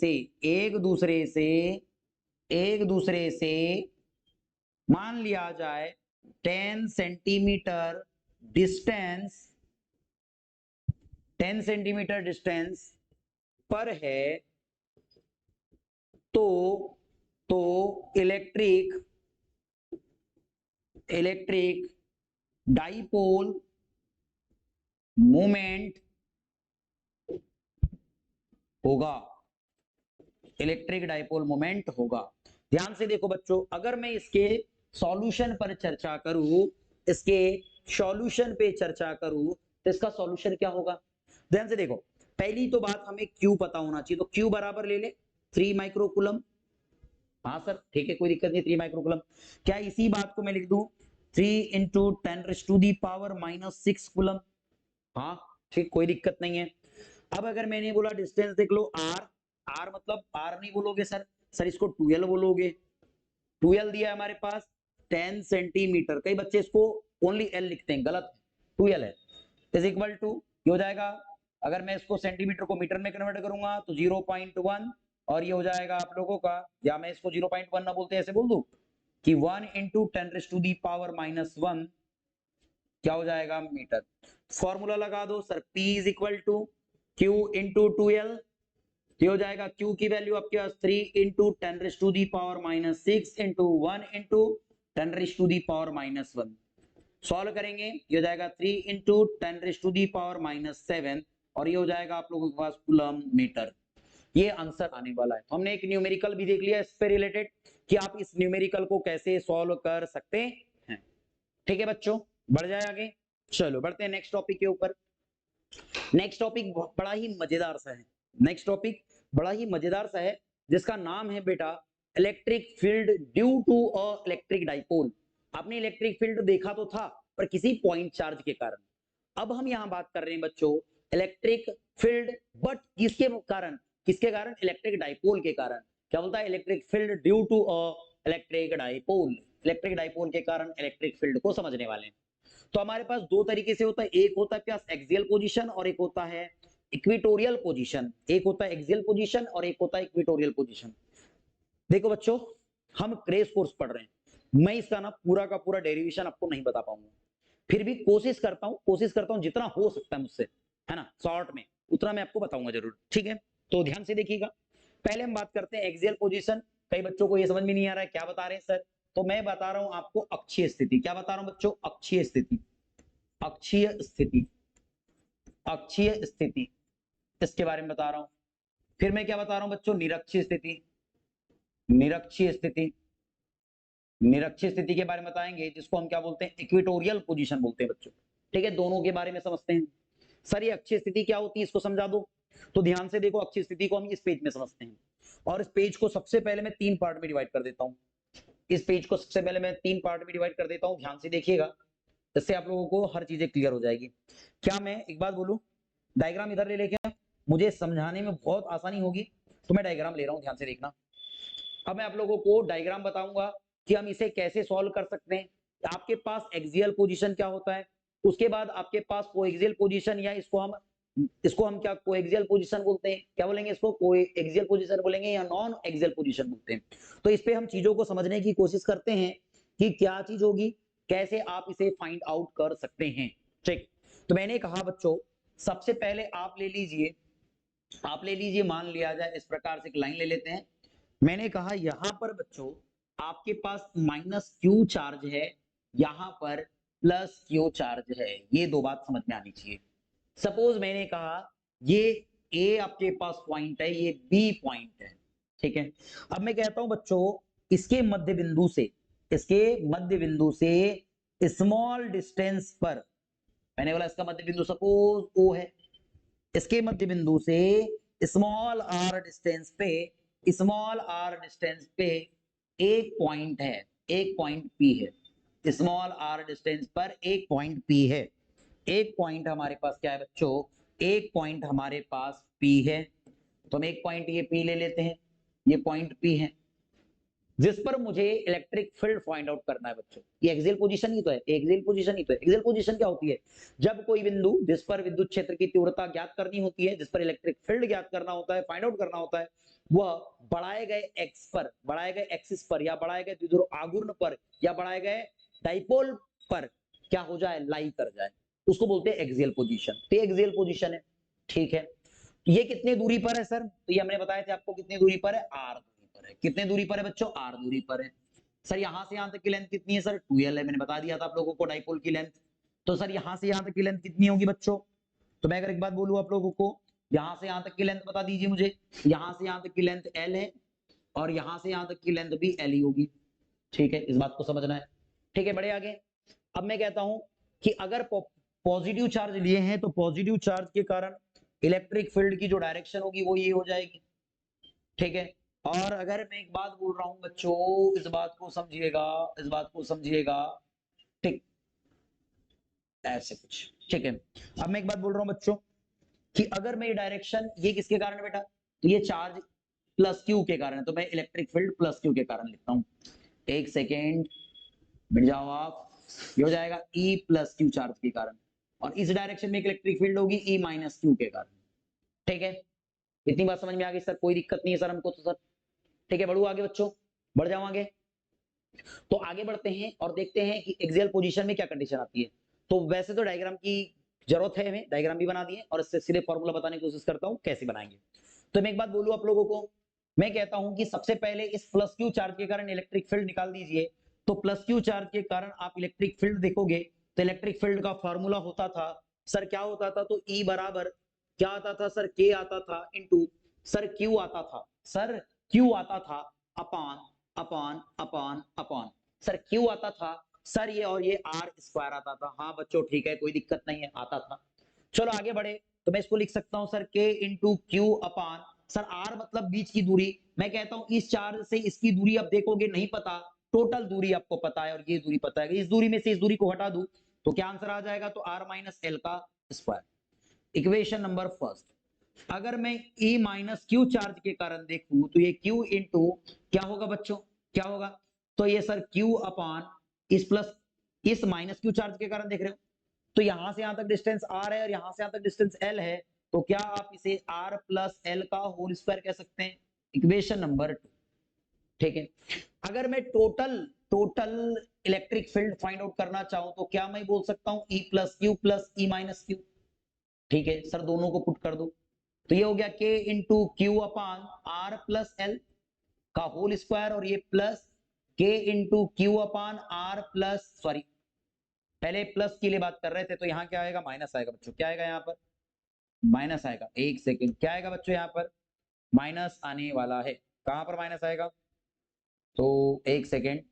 से मान लिया जाए 10 सेंटीमीटर डिस्टेंस पर है, तो इलेक्ट्रिक डाइपोल मोमेंट होगा, इलेक्ट्रिक डाइपोल मोमेंट होगा। ध्यान से देखो बच्चों, अगर मैं इसके सॉल्यूशन पर चर्चा करूं, तो इसका सॉल्यूशन क्या होगा। ध्यान से देखो, पहली तो बात हमें Q पता होना चाहिए, तो Q बराबर ले ले 3 माइक्रोकुलम, हाँ सर ठीक है कोई दिक्कत नहीं, 3 माइक्रोकुलम, क्या इसी बात को मैं लिख दूं 3 इंटू 10⁻⁻⁶ कुलम, हाँ ठीक कोई दिक्कत नहीं है। अब अगर मैंने बोला डिस्टेंस देख लो R मतलब R नहीं बोलोगे सर इसको 2L बोलोगे, 2L दिया है हमारे पास 10 सेंटीमीटर, कई बच्चे इसको ओनली L लिखते हैं, गलत, 2L है, इज इक्वल टू हो जाएगा, अगर मैं इसको सेंटीमीटर को मीटर में कन्वर्ट करूंगा तो 0.1, और ये हो जाएगा आप लोगों का, या मैं इसको 0.1 ना बोलते ऐसे बोल दूं कि 1 इंटू 10⁻⁻⁻1 क्या हो जाएगा मीटर। फॉर्मूला लगा दो sir, P is equal to Q into 2L, ये हो जाएगा Q की वैल्यू आपके पास 3 इंटू 10⁻⁻⁶ इंटू 1 इंटू 10⁻⁻1, सॉल्व करेंगे ये हो जाएगा 3 इंटू 10⁻⁻7, और ये हो जाएगा आप लोगों के पास कूलम मीटर। ये आंसर आने वाला है। तो हमने एक न्यूमेरिकल भी देख लिया इस पे रिलेटेड कि आप इस न्यूमेरिकल को कैसे सॉल्व कर सकते हैं। ठीक है बच्चों, बढ़ जाए आगे, चलो बढ़ते हैं नेक्स्ट टॉपिक के ऊपर। नेक्स्ट टॉपिक बड़ा ही मजेदार सा है, नेक्स्ट टॉपिक बड़ा ही मजेदार सा है, जिसका नाम है बेटा electric field due to a electric dipole. आपने इलेक्ट्रिक फील्ड देखा तो था, पर किसी पॉइंट चार्ज के कारण। अब हम यहां बात कर रहे हैं बच्चों इलेक्ट्रिक फील्ड, बट किसके कारण, किसके कारण, इलेक्ट्रिक डाइपोल के कारण। क्या बोलता है, electric field due to a electric dipole, electric dipole के कारण इलेक्ट्रिक फील्ड को समझने वाले हैं। तो हमारे पास दो तरीके से होता है, एक होता है प्लस एक्सियल पोजीशन और एक होता है इक्वेटोरियल पोजीशन। एक होता है एक्सियल पोजीशन और एक होता है इक्वेटोरियल पोजीशन। देखो बच्चों, हम क्रेश कोर्स पढ़ रहे हैं, मैं इसका ना पूरा का पूरा डेरिवेशन आपको नहीं बता पाऊंगा, फिर भी कोशिश करता हूं जितना हो सकता है मुझसे, है ना, शॉर्ट में उतना मैं आपको बताऊंगा जरूर, ठीक है। तो ध्यान से देखिएगा, पहले हम बात करते हैं एक्सियल पोजीशन। कई बच्चों को ये समझ में नहीं आ रहा है क्या बता रहे हैं सर, तो मैं बता रहा हूं आपको अक्षीय स्थिति। क्या बता रहा हूं बच्चों, अक्षीय स्थिति, अक्षीय स्थिति, अक्षीय स्थिति, इसके बारे में बता रहा हूं। फिर मैं क्या बता रहा हूं बच्चों, निरक्षीय स्थिति, निरक्षीय स्थिति, निरक्षीय स्थिति के बारे में बताएंगे, जिसको हम क्या बोलते हैं, इक्वेटोरियल पोजीशन बोलते हैं बच्चों, ठीक है। दोनों के बारे में समझते हैं। सर ये अक्षीय स्थिति क्या होती है, इसको समझा दो। तो ध्यान से देखो, अक्षीय स्थिति को हम इस पेज में समझते हैं, और इस पेज को सबसे पहले मैं 3 पार्ट में डिवाइड कर देता हूं। इस पेज को सबसे पहले मैं 3 पार्ट में डिवाइड कर देता हूं, ध्यान से देखिएगा, इससे आप लोगों को हर चीजें क्लियर हो जाएगी। क्या मैं एक बात बोलूं, डायग्राम इधर ले लेके, मुझे समझाने में बहुत आसानी होगी, तो मैं डायग्राम ले रहा हूं, ध्यान से देखना। अब मैं आप लोगों को डायग्राम बताऊंगा कि हम इसे कैसे सॉल्व कर सकते हैं। आपके पास एक्सियल पोजीशन क्या होता है, उसके बाद आपके पास कोएक्सियल पोजीशन, या इसको हम क्या कोएक्सियल पोजीशन बोलते हैं, क्या बोलेंगे इसको, कोएक्सियल पोजीशन बोलेंगे या नॉन एक्सियल पोजीशन बोलते हैं। तो इस पे हम चीजों को समझने की कोशिश करते हैं कि क्या चीज होगी, कैसे आप इसे फाइंड आउट कर सकते हैं, ठीक। तो मैंने कहा बच्चों, सबसे पहले आप ले लीजिए, आप ले लीजिए, मान लिया जाए इस प्रकार से एक लाइन ले लेते हैं। मैंने कहा यहां पर बच्चों आपके पास माइनस क्यू चार्ज है, यहां पर प्लस क्यू चार्ज है, ये दो बात समझ में आनी चाहिए। सपोज मैंने कहा ये ए आपके पास पॉइंट है, ये बी पॉइंट है, ठीक है। अब मैं कहता हूं बच्चों, इसके मध्य बिंदु से, इसके मध्य बिंदु से स्मॉल डिस्टेंस पर, मैंने बोला इसका मध्य बिंदु सपोज ओ है, इसके मध्य बिंदु से स्मॉल आर डिस्टेंस पे, स्मॉल आर डिस्टेंस पे एक पॉइंट है, एक पॉइंट पी है, स्मॉल आर डिस्टेंस पर एक पॉइंट पी है। एक पॉइंट हमारे पास क्या है बच्चों, एक पॉइंट हमारे पास पी है। तो हम एक पॉइंट ये पी ले लेते हैं, ये पॉइंट पी है, जिस पर मुझे इलेक्ट्रिक फील्ड फाइंड आउट करना है बच्चों। ये एक्सियल पोजीशन ही तो है, एक्सियल पोजीशन ही तो है। एक्सियल पोजीशन क्या होती है, जब कोई बिंदु जिस पर विद्युत क्षेत्र की तीव्रता ज्ञात करनी होती है, जिस पर इलेक्ट्रिक फील्ड ज्ञात करना होता है, फाइंड आउट करना होता है, वह बढ़ाए गए एक्स पर, बढ़ाए गए एक्सिस पर, या बढ़ाए गए द्विध्रुव आघूर्ण पर, या बढ़ाए गए डाइपोल पर क्या हो जाए, लाई कर जाए, उसको बोलते हैं एक्सियल पोजीशन। तो एक्सियल पोजीशन है, ठीक है। ये कितने दूरी पर है सर, तो ये हमने बताया था आपको कितनी दूरी पर है, आर दूरी पर है। कितने दूरी पर है बच्चों, आर दूरी पर है। सर यहां से यहां तक की लेंथ कितनी है सर, 2l है, मैंने बता दिया था आप लोगों को डाइपोल की लेंथ। तो सर यहां से यहां तक की लेंथ कितनी होगी बच्चों, तो मैं अगर एक बात बोलूं आप लोगों को, यहां से यहां तक की लेंथ बता दीजिए मुझे, यहां से यहां तक की लेंथ l है, और यहां से यहां तक की लेंथ भी l ही होगी, ठीक है। इस बात को समझना है, ठीक है। बड़े आगे, अब मैं कहता हूं कि अगर पॉजिटिव चार्ज लिए हैं, तो पॉजिटिव चार्ज के कारण इलेक्ट्रिक फील्ड की जो डायरेक्शन होगी वो ये हो जाएगी, ठीक है। और अगर मैं एक बात बोल रहा हूं बच्चों, इस बात को समझिएगा, इस बात को समझिएगा, ठीक, ऐसे कुछ, ठीक है। अब मैं एक बात बोल रहा हूं बच्चों कि अगर मैं ये डायरेक्शन, ये किसके कारण है बेटा, तो ये चार्ज प्लस क्यू के कारण है, तो मैं इलेक्ट्रिक फील्ड प्लस क्यू के कारण लिखता हूं। एक सेकेंड मिट जाओ आप, ये हो जाएगा E प्लस क्यू चार्ज के कारण, और इस डायरेक्शन में एक इलेक्ट्रिक फील्ड होगी E माइनस क्यू के कारण, ठीक है। इतनी बात समझ में आ गई सर, कोई दिक्कत नहीं है सर हमको तो सर, ठीक है। बढ़ू आगे बच्चों, बढ़ जाओ आगे। तो आगे बढ़ते हैं और देखते हैं कि एक्सियल पोजीशन में क्या कंडीशन आती है। तो वैसे तो डायग्राम की जरूरत है, हमें डायग्राम भी बना दिए, और इससे सीधे फॉर्मूला बताने की कोशिश करता हूं कैसे बनाएंगे। तो मैं एक बात बोलूं आप लोगों को, मैं कहता हूं कि सबसे पहले इस प्लस क्यू चार्ज के कारण इलेक्ट्रिक फील्ड निकाल दीजिए। तो प्लस क्यू चार्ज के कारण आप इलेक्ट्रिक फील्ड देखोगे, तो इलेक्ट्रिक फील्ड का फॉर्मूला होता था सर, क्या होता था, तो E बराबर क्या आता था सर, K आता था, इंटू सर Q आता था, सर Q आता था अपान अपान अपान अपान, सर Q आता था सर, ये और ये R स्क्वायर आता था। हाँ बच्चों ठीक है, कोई दिक्कत नहीं है, आता था। चलो आगे बढ़े, तो मैं इसको लिख सकता हूं सर k इंटू क्यू अपान, सर r मतलब बीच की दूरी, मैं कहता हूं इस चार्ज से इसकी दूरी अब देखोगे नहीं पता, टोटल दूरी आपको पता है और ये दूरी पता है, इस दूरी में से इस दूरी को हटा दूं तो क्या आंसर आ जाएगा, तो r माइनस एल का स्क्वायर। Equation number first. अगर मैं E माइनस क्यू चार्ज के कारण देखूं तो ये Q इंटू क्या होगा बच्चों, क्या होगा, तो ये सर Q अपान इस प्लस इस माइनस क्यू चार्ज के कारण देख रहे हो, तो यहां से यहां तक डिस्टेंस R है और यहां से यहां तक डिस्टेंस L है, तो क्या आप इसे R प्लस L का होल स्क्वायर कह सकते हैं, इक्वेशन नंबर 2। ठीक है, अगर मैं total total electric field find out करना चाहूं तो क्या मैं बोल सकता हूं E plus E minus Q. ठीक है सर, दोनों को पुट कर दो, तो ये हो गया k into Q upon R plus L का होल स्क्वायर, और ये plus k into Q upon R plus, sorry पहले प्लस के लिए बात कर रहे थे, तो यहाँ क्या आएगा, माइनस आएगा बच्चों, क्या आएगा यहाँ पर, माइनस आएगा, एक सेकेंड, क्या आएगा बच्चों यहाँ पर, माइनस आने वाला है, कहां पर माइनस आएगा, तो एक सेकेंड,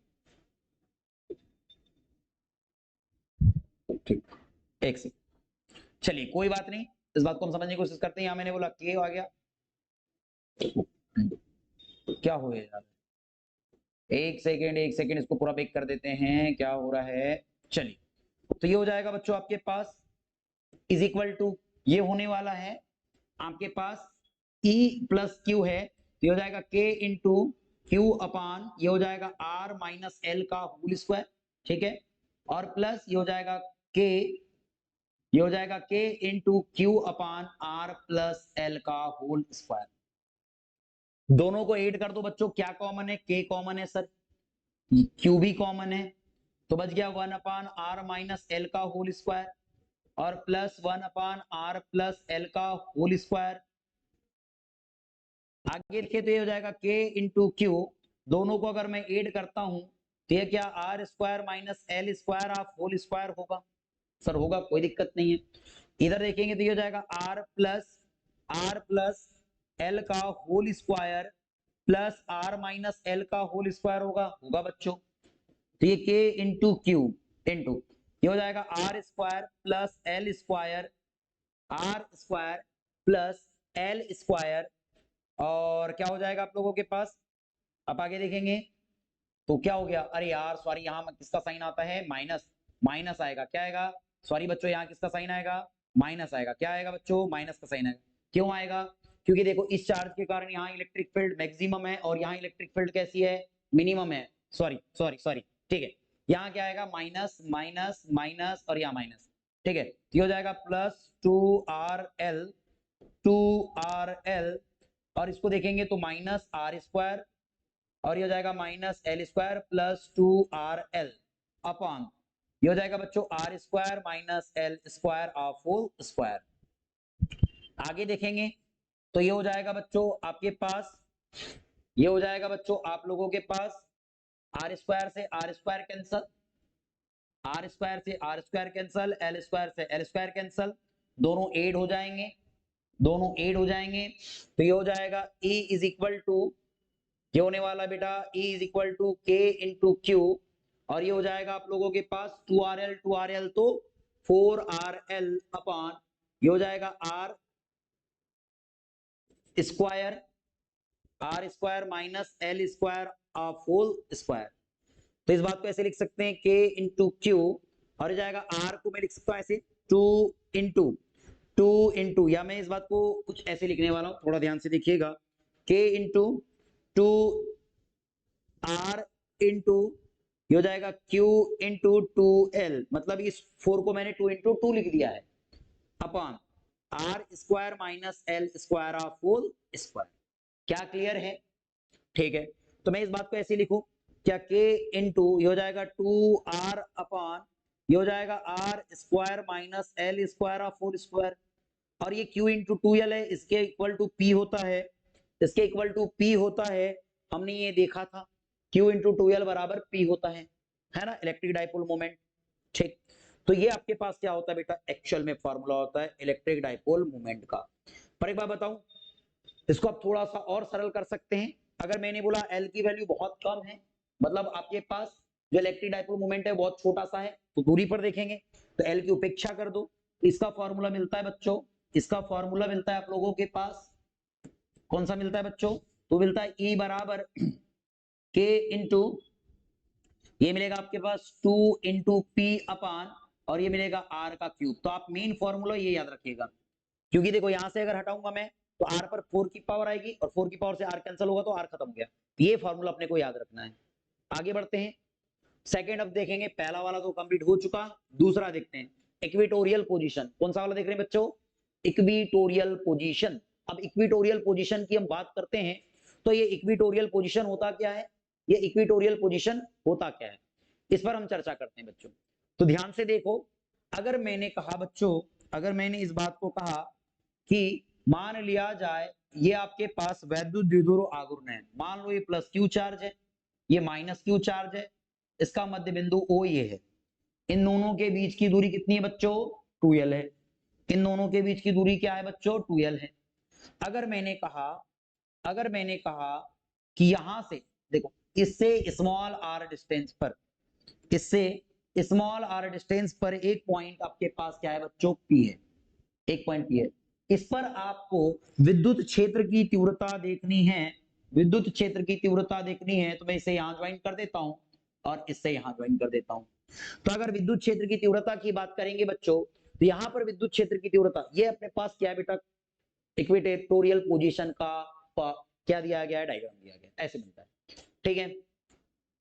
ठीक, एक सेकेंड, चलिए कोई बात नहीं, इस बात को हम समझने की कोशिश करते हैं। यहाँ मैंने बोला के आ गया, क्या हो गया यार, एक सेकेंड इसको पूरा बेक कर देते हैं, क्या हो रहा है, चलिए, तो ये हो जाएगा बच्चों आपके पास इज इक्वल टू, ये होने वाला है आपके पास E प्लस क्यू है, तो ये हो जाएगा k इंटू क्यू अपान, ये हो जाएगा r माइनस एल का होल स्क्वायर, ठीक है, और प्लस ये हो जाएगा k, ये हो जाएगा k इंटू क्यू अपान r प्लस एल का होल स्क्वायर। दोनों को ऐड कर दो बच्चों, क्या कॉमन है, k कॉमन है सर, q भी कॉमन है, तो बच गया 1 अपान r माइनस एल का होल स्क्वायर और प्लस 1 अपान r प्लस एल का होल स्क्वायर। आगे लिखे तो ये हो जाएगा k इंटू क्यू, दोनों को अगर मैं ऐड करता हूं तो ये क्या R square minus L square of whole square होगा, सर होगा, कोई दिक्कत नहीं है। इधर देखेंगे तो ये हो जाएगा आर प्लस एल का whole square plus R minus L का होल स्क्वायर होगा, होगा बच्चों, तो ये k इंटू क्यू इंटू ये हो जाएगा R square plus L square, R square plus L square, और क्या हो जाएगा आप लोगों के पास, आप आगे देखेंगे तो क्या हो गया, अरे यार सॉरी, यहाँ किसका साइन आता है, माइनस, माइनस आएगा, क्या आएगा, सॉरी बच्चों, यहाँ किसका साइन आएगा, माइनस आएगा, क्या आएगा बच्चों, माइनस का साइन आएगा, क्यों आएगा, क्योंकि देखो इस चार्ज के कारण यहाँ इलेक्ट्रिक फील्ड मैक्सिमम है और यहाँ इलेक्ट्रिक फील्ड कैसी है, मिनिमम है, सॉरी सॉरी सॉरी, ठीक है, यहाँ क्या आएगा, माइनस माइनस माइनस और यहाँ माइनस, ठीक है, ये हो जाएगा प्लस 2RL और इसको देखेंगे तो माइनस आर स्क्वायर और ये हो जाएगा minus L square plus 2RL upon, ये हो जाएगा बच्चों R square minus L square of whole square. आगे देखेंगे तो ये हो जाएगा बच्चों आपके पास, ये हो जाएगा बच्चों आप लोगों के पास आर स्क्वायर से R square cancel, R square से R square cancel, L square से एल स्क्वायर कैंसल, दोनों ऐड हो जाएंगे, दोनों ऐड हो जाएंगे, तो ये हो जाएगा E इज इक्वल टू, ये होने वाला बेटा E is equal to k into Q, और ये हो जाएगा आप लोगों के पास 2RL तो 4RL अपॉन, ये हो जाएगा R square minus L square of whole square. तो इस बात को ऐसे लिख सकते हैं k इंटू क्यू, और जाएगा r को मैं लिख सकता हूं ऐसे 2 इंटू, या मैं इस बात को कुछ ऐसे लिखने वाला हूं, थोड़ा ध्यान से देखिएगा, k इंटू 2R इंटू ये हो जाएगा q इंटू 2L, मतलब इस 4 को मैंने 2 इंटू 2 लिख दिया है, upon R square minus L square of whole square. क्या क्लियर है, ठीक है, तो मैं इस बात को ऐसे लिखूं, क्या k इंटू ये हो जाएगा 2R अपॉन ये हो जाएगा R square minus L square of whole square, और ये q इंटू 2L है, इसके इक्वल टू p होता है, इसके इक्वल टू p होता है, हमने ये देखा था q इंटू 2L बराबर p होता है ना, इलेक्ट्रिक डाइपोल मोमेंट, ठीक, तो ये आपके पास क्या होता है बेटा, एक्चुअल में फॉर्मूला होता है इलेक्ट्रिक डाइपोल मोमेंट का। पर एक बात बताऊं, इसको आप थोड़ा सा और सरल कर सकते हैं, अगर मैंने बोला L की वैल्यू बहुत कम है, मतलब आपके पास जो इलेक्ट्रिक डाइपोल मोमेंट है बहुत छोटा सा है, तो दूरी पर देखेंगे तो L की उपेक्षा कर दो, इसका फॉर्मूला मिलता है बच्चों इसका फॉर्मूला मिलता है आप लोगों के पास, कौन सा मिलता है बच्चों? तो मिलता है E बराबर K इंटू, ये मिलेगा आपके पास 2 इंटू पी अपान, और ये मिलेगा आर का क्यूब। तो आप मेन फॉर्मूला ये याद रखिएगा, क्योंकि देखो यहां से अगर हटाऊंगा मैं तो आर पर 4 की पावर आएगी, और 4 की पावर से आर कैंसिल होगा तो आर खत्म हो गया। ये फॉर्मूला अपने को याद रखना है। आगे बढ़ते हैं, सेकेंड अब देखेंगे। पहला वाला तो कंप्लीट हो चुका, दूसरा देखते हैं इक्वेटोरियल पोजीशन। कौन सा वाला देख रहे हैं बच्चों? Equatorial position. अब इक्वेटोरियल पोजीशन की हम बात करते हैं तो ये इक्वेटोरियल पोजीशन होता क्या है, ये इक्वेटोरियल पोजीशन होता क्या है, इस पर हम चर्चा करते हैं बच्चों। तो ध्यान से देखो, अगर मैंने कहा बच्चों, अगर मैंने इस बात को कहा कि मान लिया जाए ये आपके पास वैद्युत द्विध्रुव आघूर्ण है, मान लो ये प्लस क्यू चार्ज है, ये माइनस क्यू चार्ज है, इसका मध्य बिंदु O ये है, इन दोनों के बीच की दूरी कितनी है बच्चों? 2l है। इन दोनों के बीच की दूरी क्या है बच्चों? 2l है। अगर मैंने कहा, अगर मैंने कहा कि यहां से देखो, इससे स्मॉल r डिस्टेंस पर, इससे स्मॉल r डिस्टेंस पर एक पॉइंट आपके पास क्या है बच्चों? P है, एक पॉइंट P है। इस पर आपको विद्युत क्षेत्र की तीव्रता देखनी है, विद्युत क्षेत्र की तीव्रता देखनी है, तो मैं इसे यहां ज्वाइन कर देता हूं और इससे यहां ज्वाइन कर देता हूं। तो अगर विद्युत क्षेत्र की तीव्रता की बात करेंगे बच्चों, तो यहां पर विद्युत क्षेत्र की तीव्रता, ये अपने पास क्या है बेटा? इक्वेटोरियल पोजीशन का क्या दिया गया है? डायग्राम दिया गया है, ऐसे मिलता है। ठीक है,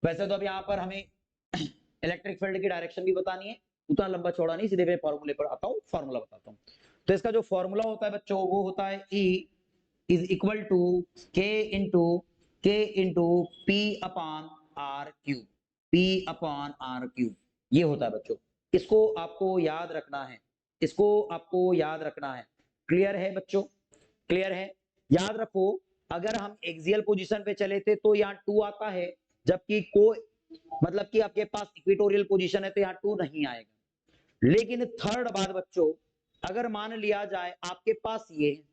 वैसे तो अब यहाँ पर हमें इलेक्ट्रिक फील्ड की डायरेक्शन भी बतानी है, उतना लंबा चौड़ा नहीं, सीधे मैं फॉर्मूले पर आता हूँ, फॉर्मूला बताता हूँ। तो इसका जो फॉर्मूला होता है बच्चों, वो होता है E is equal to K into P upon R cube, P upon R cube, ये होता है बच्चों। इसको आपको याद रखना है, इसको आपको याद रखना है। क्लियर है बच्चों? क्लियर है? याद रखो, अगर हम एक्सियल पोजीशन पे चले थे तो यहाँ 2 आता है, जबकि को मतलब कि आपके पास इक्वेटोरियल पोजीशन है तो यहाँ 2 नहीं आएगा। लेकिन थर्ड बात बच्चों, अगर मान लिया जाए आपके पास ये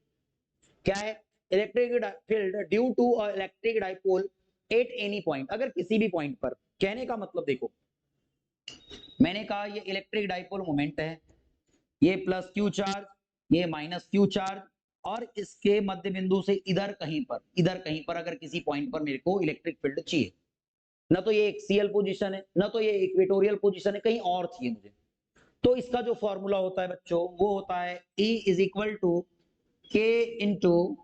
क्या है? Electric field due to electric dipole at any point, अगर किसी भी पॉइंट पर, कहने का मतलब देखो, मैंने कहा ये इलेक्ट्रिक डाइपोल मोमेंट है, ये प्लस क्यू चार्ज, ये माइनस क्यू चार्ज, और इसके मध्य बिंदु से इधर कहीं पर, इधर कहीं पर अगर किसी पॉइंट पर मेरे को इलेक्ट्रिक फील्ड चाहिए, ना तो ये एक्सियल पोजीशन है, ना तो ये इक्वेटोरियल पोजीशन है, कहीं और चाहिए मुझे, तो इसका जो फॉर्मूला होता है बच्चों, वो होता है E इज इक्वल टू के इंटू।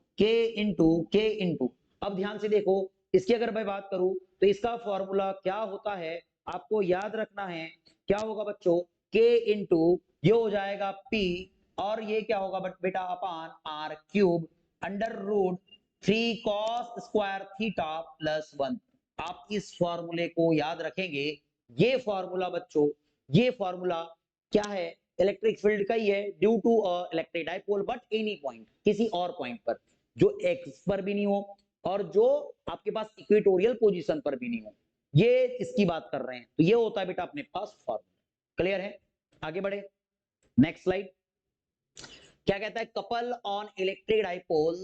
अब ध्यान से देखो, इसकी अगर मैं बात करूं तो इसका फॉर्मूला क्या होता है, आपको याद रखना है। क्या होगा बच्चों? K इंटू, ये हो जाएगा P, और ये क्या होगा बेटा? अपान R cube under root 3 cos square theta plus 1। आप इस फॉर्मूले को याद रखेंगे। ये फॉर्मूला बच्चों, ये फॉर्मूला क्या है? इलेक्ट्रिक फील्ड का ही है, due to electric dipole but any point, किसी और पॉइंट पर, जो एक्स पर भी नहीं हो और जो आपके पास इक्वेटोरियल पोजीशन पर भी नहीं हो, ये इसकी बात कर रहे हैं। तो ये होता है बेटा अपने पास फॉर्मूला। क्लियर है? आगे बढ़े, नेक्स्ट स्लाइड। क्या कहता है? Couple on electric dipole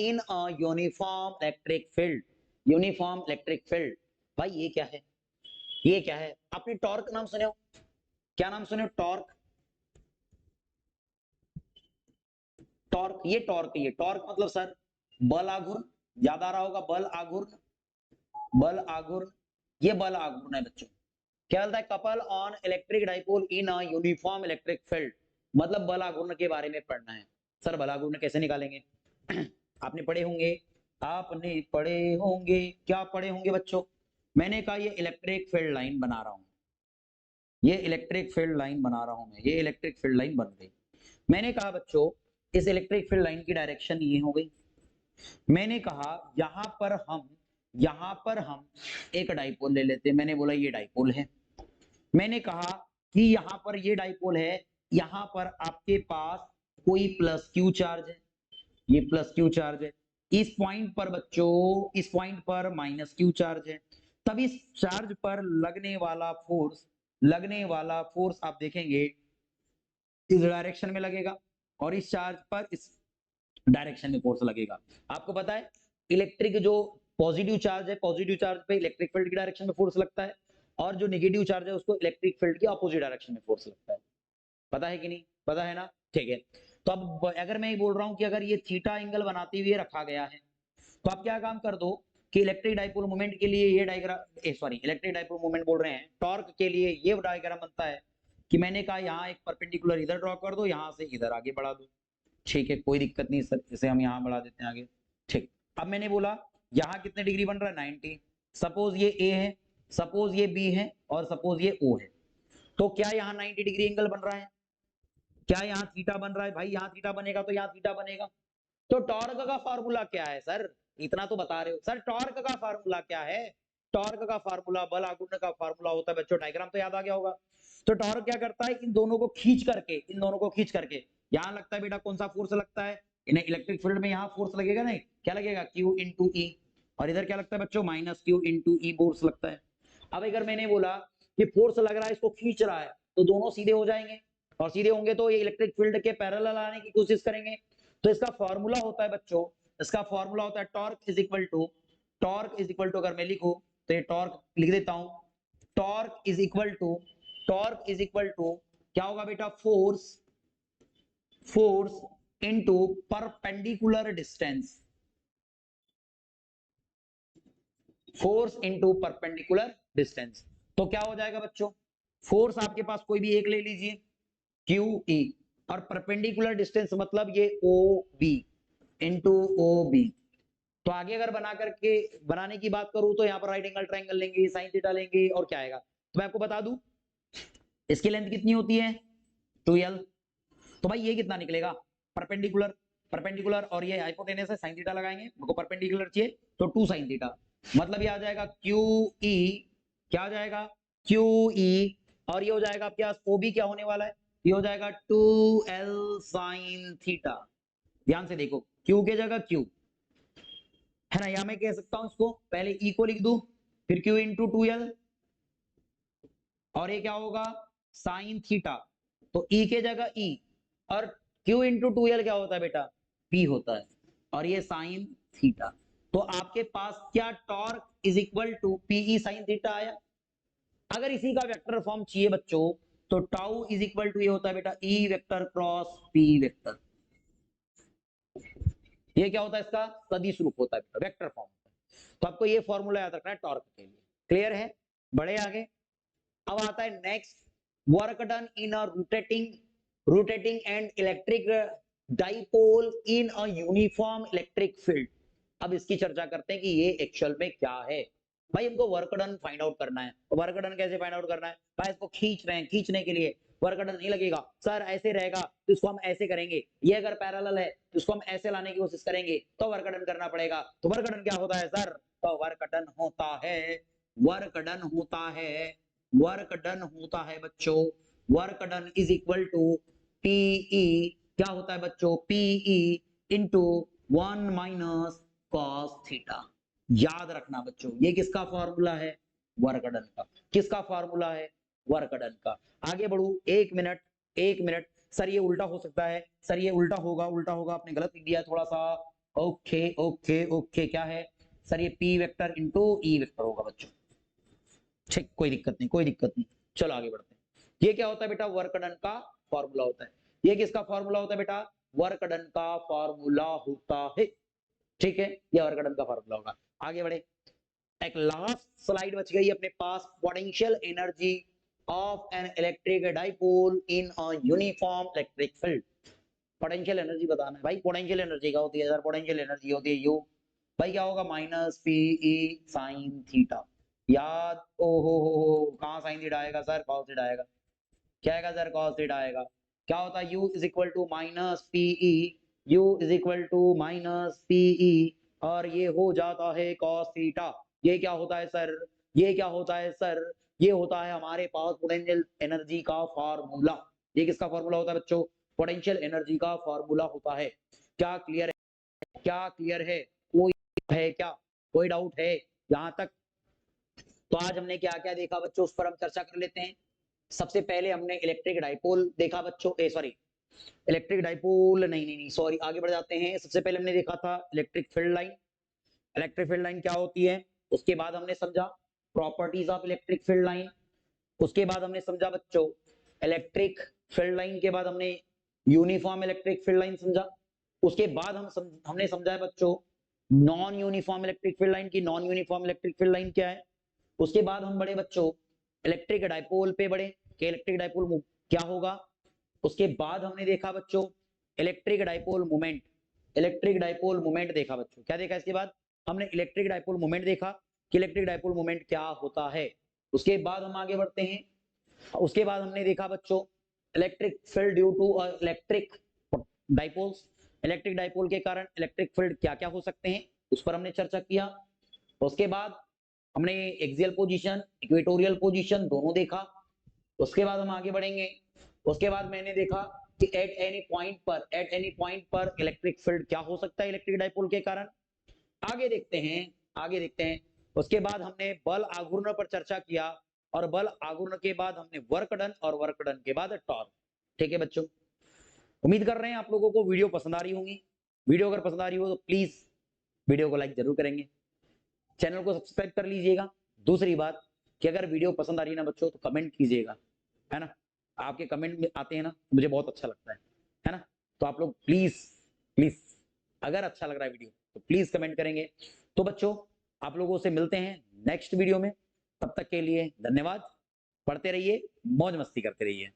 in a uniform electric field, uniform electric field. भाई ये क्या है? ये क्या है? आपने टॉर्क नाम सुने हो? क्या नाम सुने हो? टॉर्क, टॉर्क, ये टॉर्क, ये टॉर्क मतलब सर बल आघूर्ण, याद आ रहा होगा, बल आघूर्ण, बल आघूर्ण, ये बल आघूर्ण है बच्चों। क्या बोलता है? Couple on electric dipole in a uniform electric field, मतलब बल आघूर्ण के बारे में पढ़ना है। सर बल आघूर्ण कैसे निकालेंगे? आपने पढ़े होंगे, आपने पढ़े होंगे, क्या पढ़े होंगे बच्चों? मैंने कहा ये इलेक्ट्रिक फील्ड लाइन बना रहा हूं, ये इलेक्ट्रिक फील्ड लाइन बना रहा हूं मैं, ये इलेक्ट्रिक फील्ड लाइन बन गई। मैंने कहा बच्चों इस इलेक्ट्रिक फील्ड लाइन की डायरेक्शन ये हो गई। मैंने कहा यहां पर हम एक डाइपोल ले लेते हैं, मैंने बोला ये डाइपोल है। मैंने कहा कि यहां पर ये डाइपोल है, यहां पर आपके पास कोई प्लस क्यू चार्ज है, ये प्लस क्यू चार्ज है, इस पॉइंट पर बच्चों, इस पॉइंट पर माइनस क्यू चार्ज है। तब इस चार्ज पर लगने वाला फोर्स, लगने वाला फोर्स आप देखेंगे इस डायरेक्शन में लगेगा, और इस चार्ज पर इस डायरेक्शन में फोर्स लगेगा। आपको पता है इलेक्ट्रिक जो पॉजिटिव चार्ज है, पॉजिटिव चार्ज पे इलेक्ट्रिक फील्ड की डायरेक्शन में फोर्स लगता है, और जो नेगेटिव चार्ज है उसको इलेक्ट्रिक फील्ड की अपोजिट डायरेक्शन में फोर्स लगता है। पता है कि नहीं? पता है ना? ठीक है, तो अब अगर मैं ये बोल रहा हूं कि अगर ये थीटा एंगल बनाते हुए रखा गया है, तो आप क्या काम कर दो कि इलेक्ट्रिक डाइपोल मोमेंट के लिए ये diagram, sorry electric dipole moment बोल रहे हैं, टॉर्क के लिए ये डायग्राम बनता है कि मैंने कहा यहाँ एक परपेंडिकुलर इधर ड्रॉ कर दो, यहाँ से इधर आगे बढ़ा दो। ठीक है, कोई दिक्कत नहीं सर, इसे हम यहाँ बढ़ा देते हैं आगे। ठीक, अब मैंने बोला यहाँ कितने डिग्री बन रहा है, 90। सपोज ये ए है, सपोज ये बी है, और सपोज ये ओ है। तो क्या यहाँ 90 डिग्री एंगल बन रहा है? क्या यहाँ थीटा बन रहा है? भाई यहाँ थीटा बनेगा तो यहाँ थीटा बनेगा। तो टॉर्क का फार्मूला क्या है सर? इतना तो बता रहे हो सर, टॉर्क का फार्मूला क्या है? टॉर्क का फार्मूला बल आघूर्ण का फार्मूला होता है बच्चों, डायग्राम तो याद आ गया होगा। तो टॉर्क क्या करता है, इन दोनों को खींच करके, इन दोनों को खींच करके, यहाँ लगता है बेटा कौन सा फोर्स लगता है, इन्हें इलेक्ट्रिक फील्ड में यहाँ फोर्स लगेगा, नहीं क्या लगेगा, Q इंटू ई, और इधर क्या लगता है बच्चों, माइनस Q इंटू ई फोर्स लगता है। अब अगर मैंने बोला कि फोर्स लग रहा है, इसको खींच रहा है, तो दोनों सीधे हो जाएंगे, और सीधे होंगे तो ये इलेक्ट्रिक फील्ड के पैरेलल आने की कोशिश करेंगे। तो इसका फॉर्मूला होता है बच्चों, इसका फॉर्मूला होता है torque is equal to, torque is equal to, अगर मैं लिखूं तो ये टॉर्क लिख देता हूं, torque is equal to, torque is equal to क्या होगा बेटा, force, force into perpendicular distance, force into perpendicular distance. तो क्या हो जाएगा बच्चों, फोर्स आपके पास कोई भी एक ले लीजिए, क्यू ई, और परपेंडिकुलर डिस्टेंस मतलब ये O B into O B. तो आगे अगर बना करके बनाने की बात करूं तो यहाँ पर राइट एंगल ट्रायंगल लेंगे, साइन थीटा लेंगे, और क्या आएगा, तो मैं आपको बता दूं इसकी लेंथ कितनी होती है, 2l। तो भाई ये कितना निकलेगा, परपेंडिकुलर, परपेंडिकुलर, और ये हाइपोटेनस है, साइन थीटा लगाएंगे, हमको परपेंडिकुलर चाहिए तो 2 साइन थीटा, मतलब ये आ जाएगा क्यू ई, क्या आ जाएगा, क्यू ई, और ये हो जाएगा आपके पास ओ बी क्या होने वाला है, ये हो जाएगा 2l साइन थीटा। ध्यान से देखो, क्यू की जगह क्यू है ना, या मैं कह सकता हूं इसको पहले ई को लिख दूं, फिर क्यू इंटू 2l, और ये क्या होगा, साइन थीटा। तो ई के जगह ई, और क्यू इंटू 2l क्या होता है बेटा, पी होता है, और ये साइन थीटा। तो आपके पास क्या torque is equal to PE sine theta आया। अगर इसी का वेक्टर फॉर्म चाहिए बच्चों, तो टाउ इज इक्वल टू ये होता है बेटा E vector cross P vector. ये क्या होता है, इसका सदिश रूप होता है, वेक्टर फॉर्म। तो आपको ये फॉर्मूला याद रखना है टॉर्क के लिए, क्लियर है, बढ़े आगे। अब आता है next, work done in a rotating and electric dipole in a uniform electric field. अब इसकी चर्चा करते हैं कि ये एक्चुअल में क्या है। भाई हमको वर्क डन फाइंड आउट करना है, तो वर्क डन कैसे फाइंड आउट करना है, भाई इसको खींच रहे हैं, खींचने के लिए वर्क डन नहीं लगेगा सर, ऐसे रहेगा तो इसको हम ऐसे करेंगे, ये अगर पैरेलल है तो इसको हम ऐसे लाने की कोशिश करेंगे, तो वर्क डन करना पड़ेगा। तो वर्क डन क्या होता है सर, तो वर्क डन होता है, वर्क डन होता है, वर्क डन होता है बच्चों, work done is equal to PE, क्या होता है बच्चों, PE into 1 minus cos theta. याद रखना बच्चों, ये किसका फॉर्मूला है, वर्क डन का। किसका फॉर्मूला है, वर्क डन का। आगे बढ़ू, एक मिनट, एक मिनट, सर ये उल्टा हो सकता है, सर ये उल्टा होगा, उल्टा होगा, आपने गलत लिख दिया थोड़ा सा। ओके ओके ओके, क्या है सर, ये P vector into E vector होगा बच्चों। ठीक, कोई दिक्कत नहीं, कोई दिक्कत नहीं, चलो आगे बढ़ते हैं। ये क्या होता है बेटा, वर्क डन का फॉर्मूला होता है। ये किसका फॉर्मूला होता है बेटा, वर्क डन का फॉर्मूला होता है। ठीक है, ये वर्क डन का फॉर्मूला होगा। आगे बढ़े, एक लास्ट स्लाइड बच गई अपने पास, potential energy of an electric dipole in a uniform electric field. Potential energy बताना है भाई, पोटेंशियल एनर्जी क्या होती है सर, पोटेंशियल एनर्जी होती है यू, भाई क्या होगा, minus P E sine theta. याद, ओ हो, कहां साइन थीटा आएगा सर, कॉस थीटा आएगा, क्या आएगा सर, कॉस थीटा आएगा। क्या होता है, u is equal to minus PE, u is equal to minus PE, और ये हो जाता है कॉस थीटा। ये क्या होता है सर, ये क्या होता है सर, ये होता है हमारे पास पोटेंशियल एनर्जी का फॉर्मूला। ये किसका फॉर्मूला होता है बच्चों, पोटेंशियल एनर्जी का फॉर्मूला होता है। क्या क्लियर है, क्या क्लियर है, कोई है क्या, कोई डाउट है यहां तक। तो आज हमने क्या क्या देखा बच्चों, उस पर हम चर्चा कर लेते हैं। सबसे पहले हमने इलेक्ट्रिक डाइपोल देखा बच्चों, सॉरी इलेक्ट्रिक डाइपोल नहीं नहीं नहीं सॉरी, आगे बढ़ जाते हैं। सबसे पहले हमने देखा था electric field line. Electric field line क्या होती है, उसके बाद हमने समझा properties of electric field line. उसके बाद हमने समझा बच्चों इलेक्ट्रिक फील्ड लाइन के बाद हमने यूनिफॉर्म इलेक्ट्रिक फील्ड लाइन समझा। उसके बाद हमने समझा है बच्चों non uniform electric field line की। Non uniform electric field line क्या है। उसके बाद हम बढ़े बच्चों इलेक्ट्रिक डाइपोल पे बढ़े कि इलेक्ट्रिक डाइपोल क्या होगा। उसके बाद हमने देखा बच्चों electric dipole moment. Electric dipole moment देखा बच्चों, क्या देखा इसके बाद हमने इलेक्ट्रिक डाइपोल मोमेंट देखा कि इलेक्ट्रिक डाइपोल मोमेंट क्या होता है। उसके बाद हम आगे बढ़ते हैं। उसके बाद हमने देखा बच्चों electric field due to electric dipoles. Electric dipole के कारण इलेक्ट्रिक फील्ड क्या क्या हो सकते हैं उस पर हमने चर्चा किया। उसके बाद हमने एक्सियल पोजीशन इक्वेटोरियल पोजीशन दोनों देखा। उसके बाद हम आगे बढ़ेंगे। उसके बाद मैंने देखा कि एट एनी पॉइंट पर इलेक्ट्रिक फील्ड क्या हो सकता है इलेक्ट्रिक डाइपोल के कारण। आगे देखते हैं। उसके बाद हमने बल आघूर्ण पर चर्चा किया और बल आघूर्ण के बाद हमने वर्क डन और वर्क डन के बाद टॉर्क। ठीक है बच्चों, उम्मीद कर रहे हैं आप लोगों को वीडियो पसंद आ रही होंगी। वीडियो अगर पसंद आ रही हो तो प्लीज वीडियो को लाइक जरूर करेंगे, चैनल को सब्सक्राइब कर लीजिएगा। दूसरी बात कि अगर वीडियो पसंद आ रही है ना बच्चों तो कमेंट कीजिएगा, है ना। आपके कमेंट में आते हैं ना तो मुझे बहुत अच्छा लगता है ना। तो आप लोग प्लीज प्लीज अगर अच्छा लग रहा है वीडियो तो प्लीज कमेंट करेंगे। तो बच्चों आप लोगों से मिलते हैं नेक्स्ट वीडियो में, तब तक के लिए धन्यवाद। पढ़ते रहिए, मौज मस्ती करते रहिए।